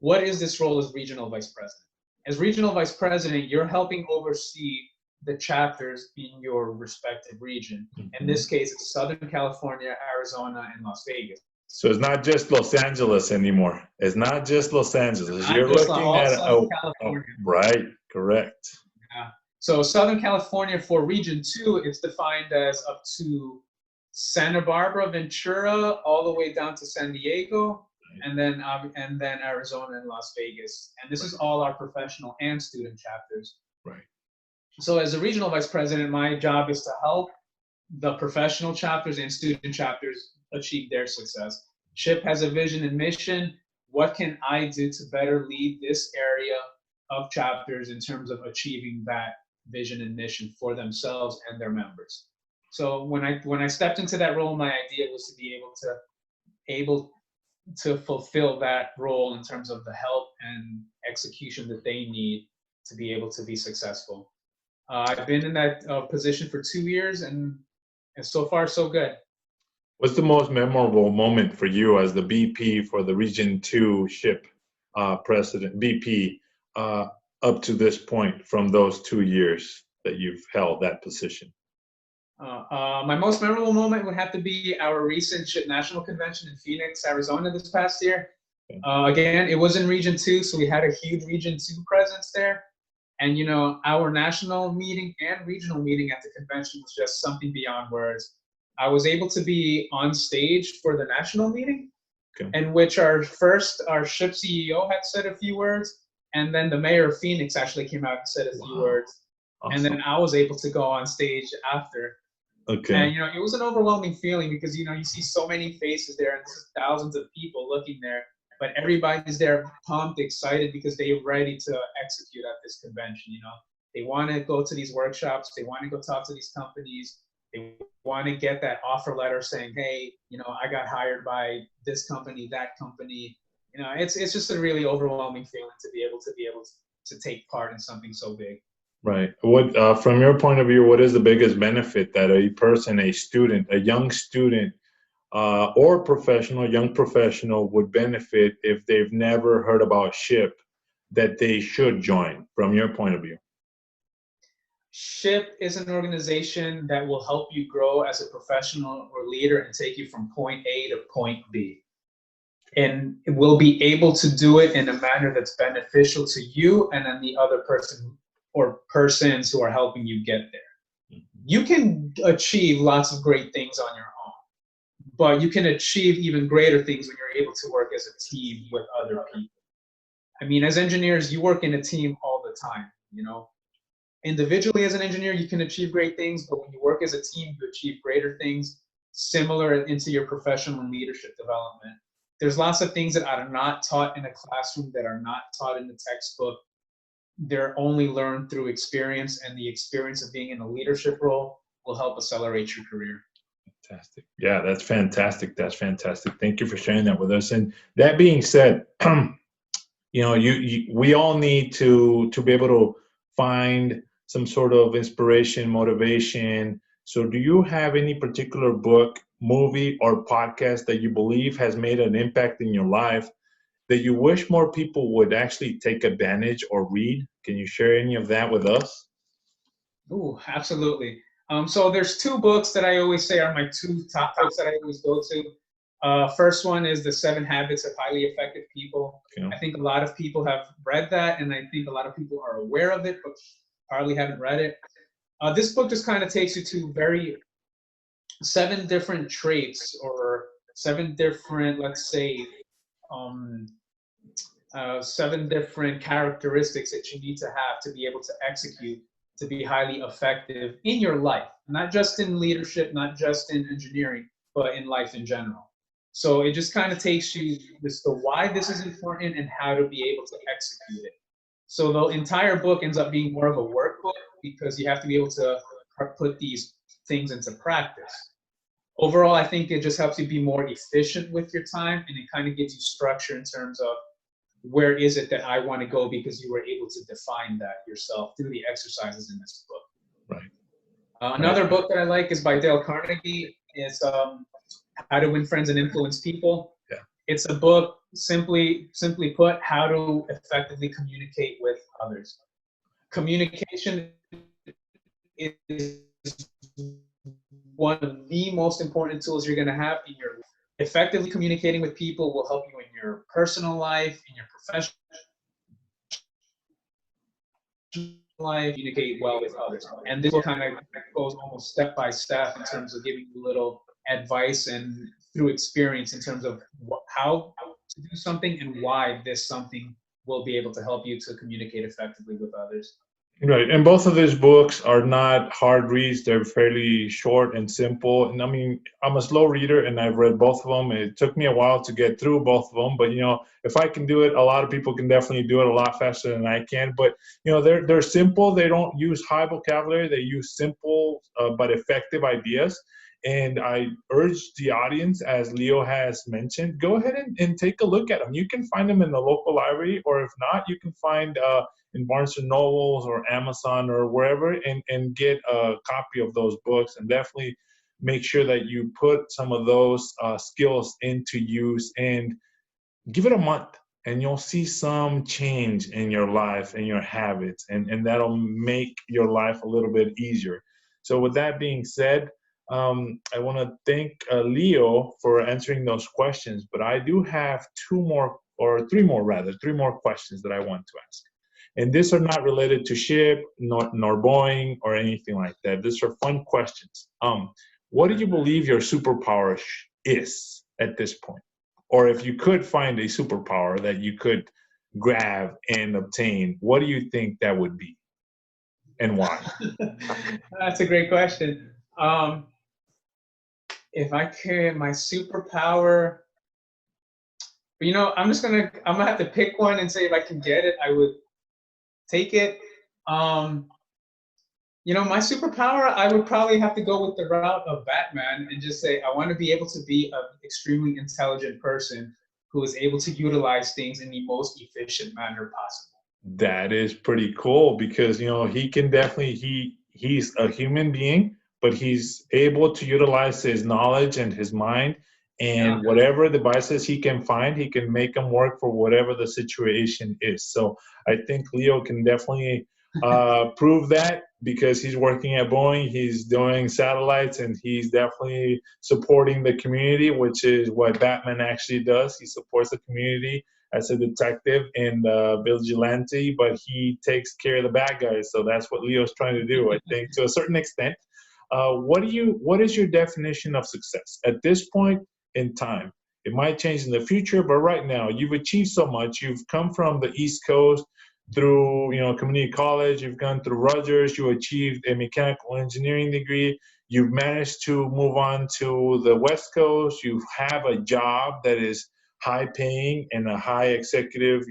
What is this role as regional vice president? As regional vice president, you're helping oversee the chapters in your respective region. In this case, it's Southern California, Arizona, and Las Vegas. So it's not just Los Angeles anymore. It's not just Los Angeles. Not You're just looking all at Southern California. right, correct. Yeah. So Southern California for Region 2, it's defined as up to Santa Barbara, Ventura, all the way down to San Diego, and then Arizona and Las Vegas. And this is all our professional and student chapters. Right. So as a regional vice president, my job is to help the professional chapters and student chapters achieve their success. SHIP has a vision and mission. What can I do to better lead this area of chapters in terms of achieving that vision and mission for themselves and their members? So when I stepped into that role, my idea was to be able to fulfill that role in terms of the help and execution that they need to be able to be successful. I've been in that position for 2 years, and so far so good. What's the most memorable moment for you as the BP for the Region 2 SHIP president, BP, up to this point from those 2 years that you've held that position? My most memorable moment would have to be our recent SHIP National Convention in Phoenix, Arizona this past year. Okay. Again, it was in Region 2, so we had a huge Region 2 presence there. And our national meeting and regional meeting at the convention was just something beyond words. I was able to be on stage for the national meeting, okay, in which our SHIP CEO had said a few words, and then the mayor of Phoenix actually came out and said a few words. Awesome. And then I was able to go on stage after. Okay. And it was an overwhelming feeling because you see so many faces there, and there's thousands of people looking there. But everybody's there pumped, excited because they're ready to execute at this convention. They want to go to these workshops. They want to go talk to these companies. They want to get that offer letter saying, hey, I got hired by this company, that company. It's just a really overwhelming feeling to be able to take part in something so big. Right. What, from your point of view, what is the biggest benefit that a person, a student, a young student, or young professional would benefit if they've never heard about SHIP that they should join, from your point of view? SHIP is an organization that will help you grow as a professional or leader and take you from point A to point B. And it will be able to do it in a manner that's beneficial to you and then the other person or persons who are helping you get there. You can achieve lots of great things on your own, but you can achieve even greater things when you're able to work as a team with other people. I mean, as engineers, you work in a team all the time, Individually as an engineer, you can achieve great things, but when you work as a team, you achieve greater things similar into your professional and leadership development. There's lots of things that are not taught in a classroom, that are not taught in the textbook. They're only learned through experience, and the experience of being in a leadership role will help accelerate your career. Fantastic. Yeah, that's fantastic. That's fantastic. Thank you for sharing that with us. And that being said, we all need to be able to find some sort of inspiration, motivation. So do you have any particular book, movie, or podcast that you believe has made an impact in your life that you wish more people would actually take advantage or read? Can you share any of that with us? Ooh, absolutely. So there's 2 books that I always say are my 2 top books that I always go to. First one is The 7 Habits of Highly Effective People. Okay. I think a lot of people have read that, and I think a lot of people are aware of it, but hardly haven't read it. This book just kind of takes you to 7 different traits or 7 different, let's say, 7 different characteristics that you need to have to be able to execute, to be highly effective in your life, not just in leadership, not just in engineering, but in life in general. So it just kind of takes you this the why this is important and how to be able to execute it. So the entire book ends up being more of a workbook because you have to be able to put these things into practice. Overall, I think it just helps you be more efficient with your time, and it kind of gives you structure in terms of where is it that I want to go, because you were able to define that yourself through the exercises in this book. Right. Another book that I like is by Dale Carnegie. It's How to Win Friends and Influence People. Yeah. It's a book, simply put, how to effectively communicate with others. Communication is one of the most important tools you're going to have in your life. Effectively communicating with people will help you in your personal life, in your professional life, communicate well with others. And this kind of goes almost step by step in terms of giving you little advice and through experience in terms of how to do something and why this something will be able to help you to communicate effectively with others. Right. And both of these books are not hard reads. They're fairly short and simple. And I mean, I'm a slow reader and I've read both of them. It took me a while to get through both of them, but if I can do it, a lot of people can definitely do it a lot faster than I can. But they're simple. They don't use high vocabulary. They use simple but effective ideas. And I urge the audience, as Leo has mentioned, go ahead and take a look at them. You can find them in the local library, or if not, you can find in Barnes and Nobles or Amazon or wherever, and get a copy of those books, and definitely make sure that you put some of those skills into use, and give it a month and you'll see some change in your life and your habits, and that'll make your life a little bit easier. So with that being said, I want to thank Leo for answering those questions, but I do have three more questions that I want to ask. And these are not related to ship, nor Boeing or anything like that. These are fun questions. What do you believe your superpower is at this point? Or if you could find a superpower that you could grab and obtain, what do you think that would be, and why? That's a great question. If I could, my superpower, I'm gonna have to pick one and say if I can get it, I would take it. My superpower, I would probably have to go with the route of Batman and just say I want to be able to be an extremely intelligent person who is able to utilize things in the most efficient manner possible. That is pretty cool because he can definitely he's a human being, but he's able to utilize his knowledge and his mind, and whatever devices he can find, he can make them work for whatever the situation is. So I think Leo can definitely prove that, because he's working at Boeing, he's doing satellites, and he's definitely supporting the community, which is what Batman actually does. He supports the community as a detective and vigilante, but he takes care of the bad guys. So that's what Leo's trying to do, I think, to a certain extent. What is your definition of success at this point in time? It might change in the future, but right now you've achieved so much. You've come from the East Coast through community college. You've gone through Rutgers. You achieved a mechanical engineering degree. You've managed to move on to the West Coast. You have a job that is high paying and a high executive,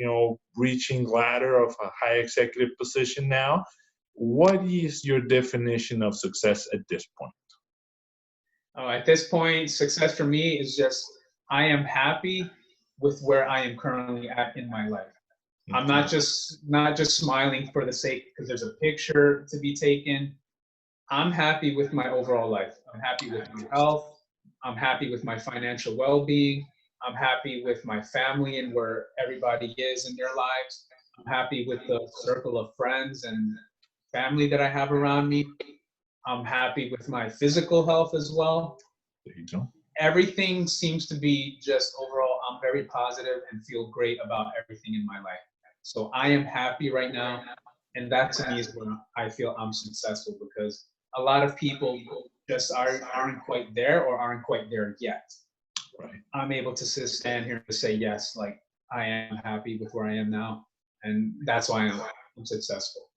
reaching ladder of a high executive position now. What is your definition of success at this point? At this point, success for me is just I am happy with where I am currently at in my life. I'm not just smiling for the sake because there's a picture to be taken. I'm happy with my overall life. I'm happy with my health. I'm happy with my financial well-being. I'm happy with my family and where everybody is in their lives. I'm happy with the circle of friends and family that I have around me. I'm happy with my physical health as well. There you go. Everything seems to be just overall, I'm very positive and feel great about everything in my life. So I am happy right now. And that to me is where I feel I'm successful, because a lot of people just aren't quite there or aren't quite there yet. Right. I'm able to stand here and say, yes, like I am happy with where I am now, and that's why I'm successful.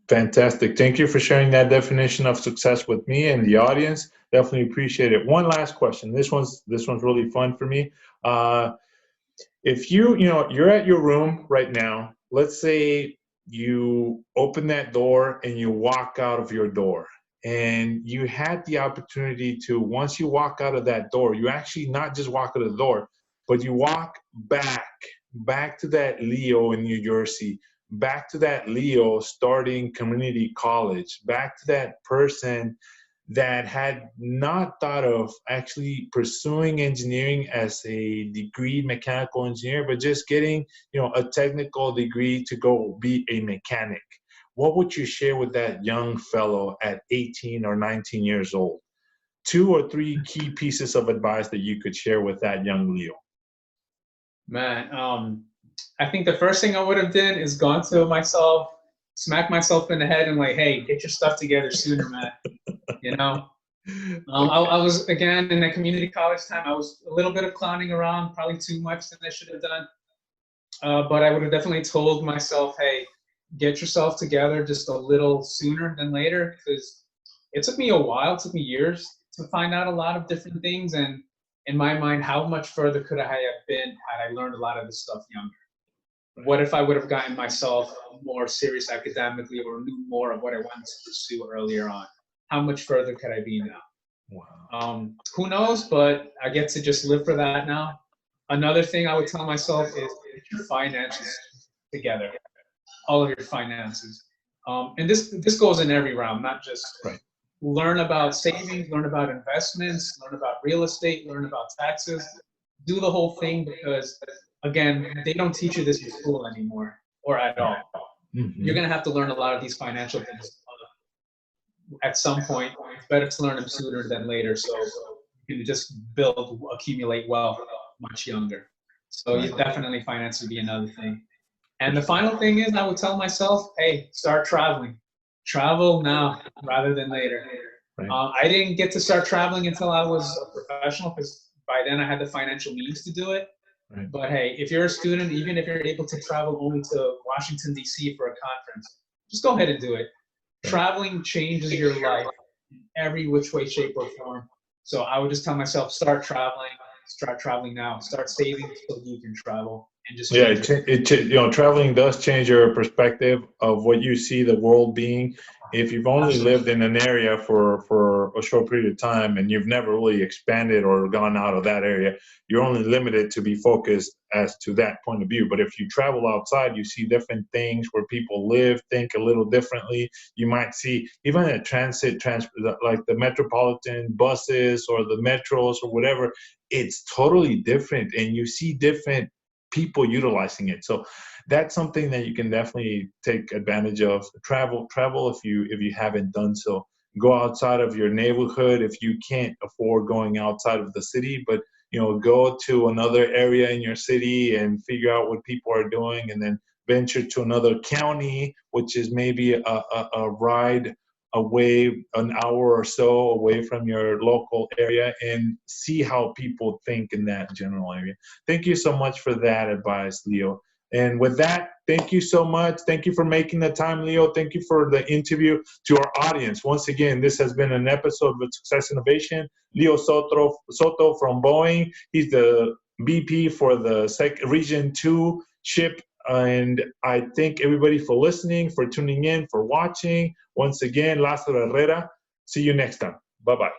Fantastic. Thank you for sharing that definition of success with me and the audience. Definitely appreciate it. One last question. This one's really fun for me. Uh, if you're at your room right now, let's say you open that door and you walk out of your door, and you had the opportunity to, once you walk out of that door, you actually not just walk out of the door, but you walk back to that Leo in New Jersey, back to that Leo starting community college, back to that person that had not thought of actually pursuing engineering as a degree mechanical engineer, but just getting, a technical degree to go be a mechanic. What would you share with that young fellow at 18 or 19 years old? 2 or 3 key pieces of advice that you could share with that young Leo. Man, I think the first thing I would have done is gone to myself, smack myself in the head, and like, hey, get your stuff together sooner, man. You know, I was again in the community college time. I was a little bit of clowning around, probably too much than I should have done. But I would have definitely told myself, hey, get yourself together just a little sooner than later, because it took me a while, it took me years to find out a lot of different things. And in my mind, how much further could I have been had I learned a lot of this stuff younger? What if I would have gotten myself more serious academically or knew more of what I wanted to pursue earlier on? How much further could I be now? Wow. Who knows, but I get to just live for that now. Another thing I would tell myself is get your finances together, all of your finances. And this goes in every realm, not just Right. learn about savings, learn about investments, learn about real estate, learn about taxes. Do the whole thing, because again, they don't teach you this in school anymore or at all. Mm-hmm. You're gonna have to learn a lot of these financial things at some point. It's better to learn them sooner than later, so you can just accumulate wealth much younger. So you definitely finance would be another thing. And the final thing is, I would tell myself, hey, start traveling. Travel now rather than later. Right. I didn't get to start traveling until I was a professional, because by then I had the financial means to do it. Right. But hey, if you're a student, even if you're able to travel only to Washington, D.C. for a conference, just go ahead and do it. Right. Traveling changes your life in every which way, shape, or form. So I would just tell myself, start traveling now, start saving so you can travel. And just traveling does change your perspective of what you see the world being. If you've only lived in an area for a short period of time and you've never really expanded or gone out of that area, you're only limited to be focused as to that point of view. But if you travel outside, you see different things where people live, think a little differently. You might see even a transit, like the metropolitan buses or the metros or whatever, it's totally different, and you see different people utilizing it. So that's something that you can definitely take advantage of. Travel if you haven't done so. Go outside of your neighborhood if you can't afford going outside of the city, but go to another area in your city and figure out what people are doing, and then venture to another county, which is maybe a ride away, an hour or so away from your local area, and see how people think in that general area. Thank you so much for that advice, Leo. And with that, thank you so much. Thank you for making the time, Leo. Thank you for the interview. To our audience, once again, this has been an episode of Success Innovation. Leo Soto from Boeing. He's the VP for the Region 2 ship. And I thank everybody for listening, for tuning in, for watching. Once again, Lázaro Herrera. See you next time. Bye-bye.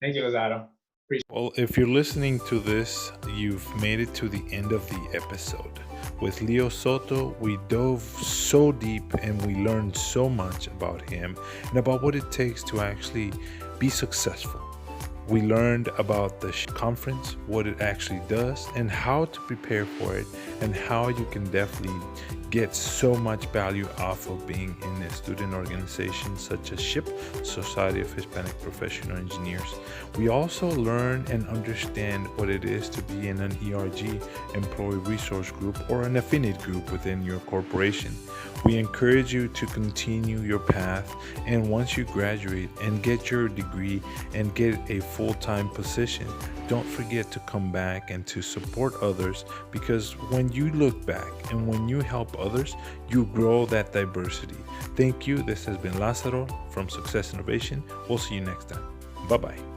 Thank you, Lázaro. Well, if you're listening to this, you've made it to the end of the episode. With Leo Soto, we dove so deep and we learned so much about him and about what it takes to actually be successful. We learned about the conference, what it actually does, and how to prepare for it, and how you can definitely get so much value off of being in a student organization such as SHIP, Society of Hispanic Professional Engineers. We also learn and understand what it is to be in an ERG, Employee Resource Group, or an affiliate group within your corporation. We encourage you to continue your path, and once you graduate and get your degree and get a full-time position, don't forget to come back and to support others, because when you look back and when you help others, you grow that diversity. Thank you. This has been Lázaro from Success Innovation. We'll see you next time. Bye-bye.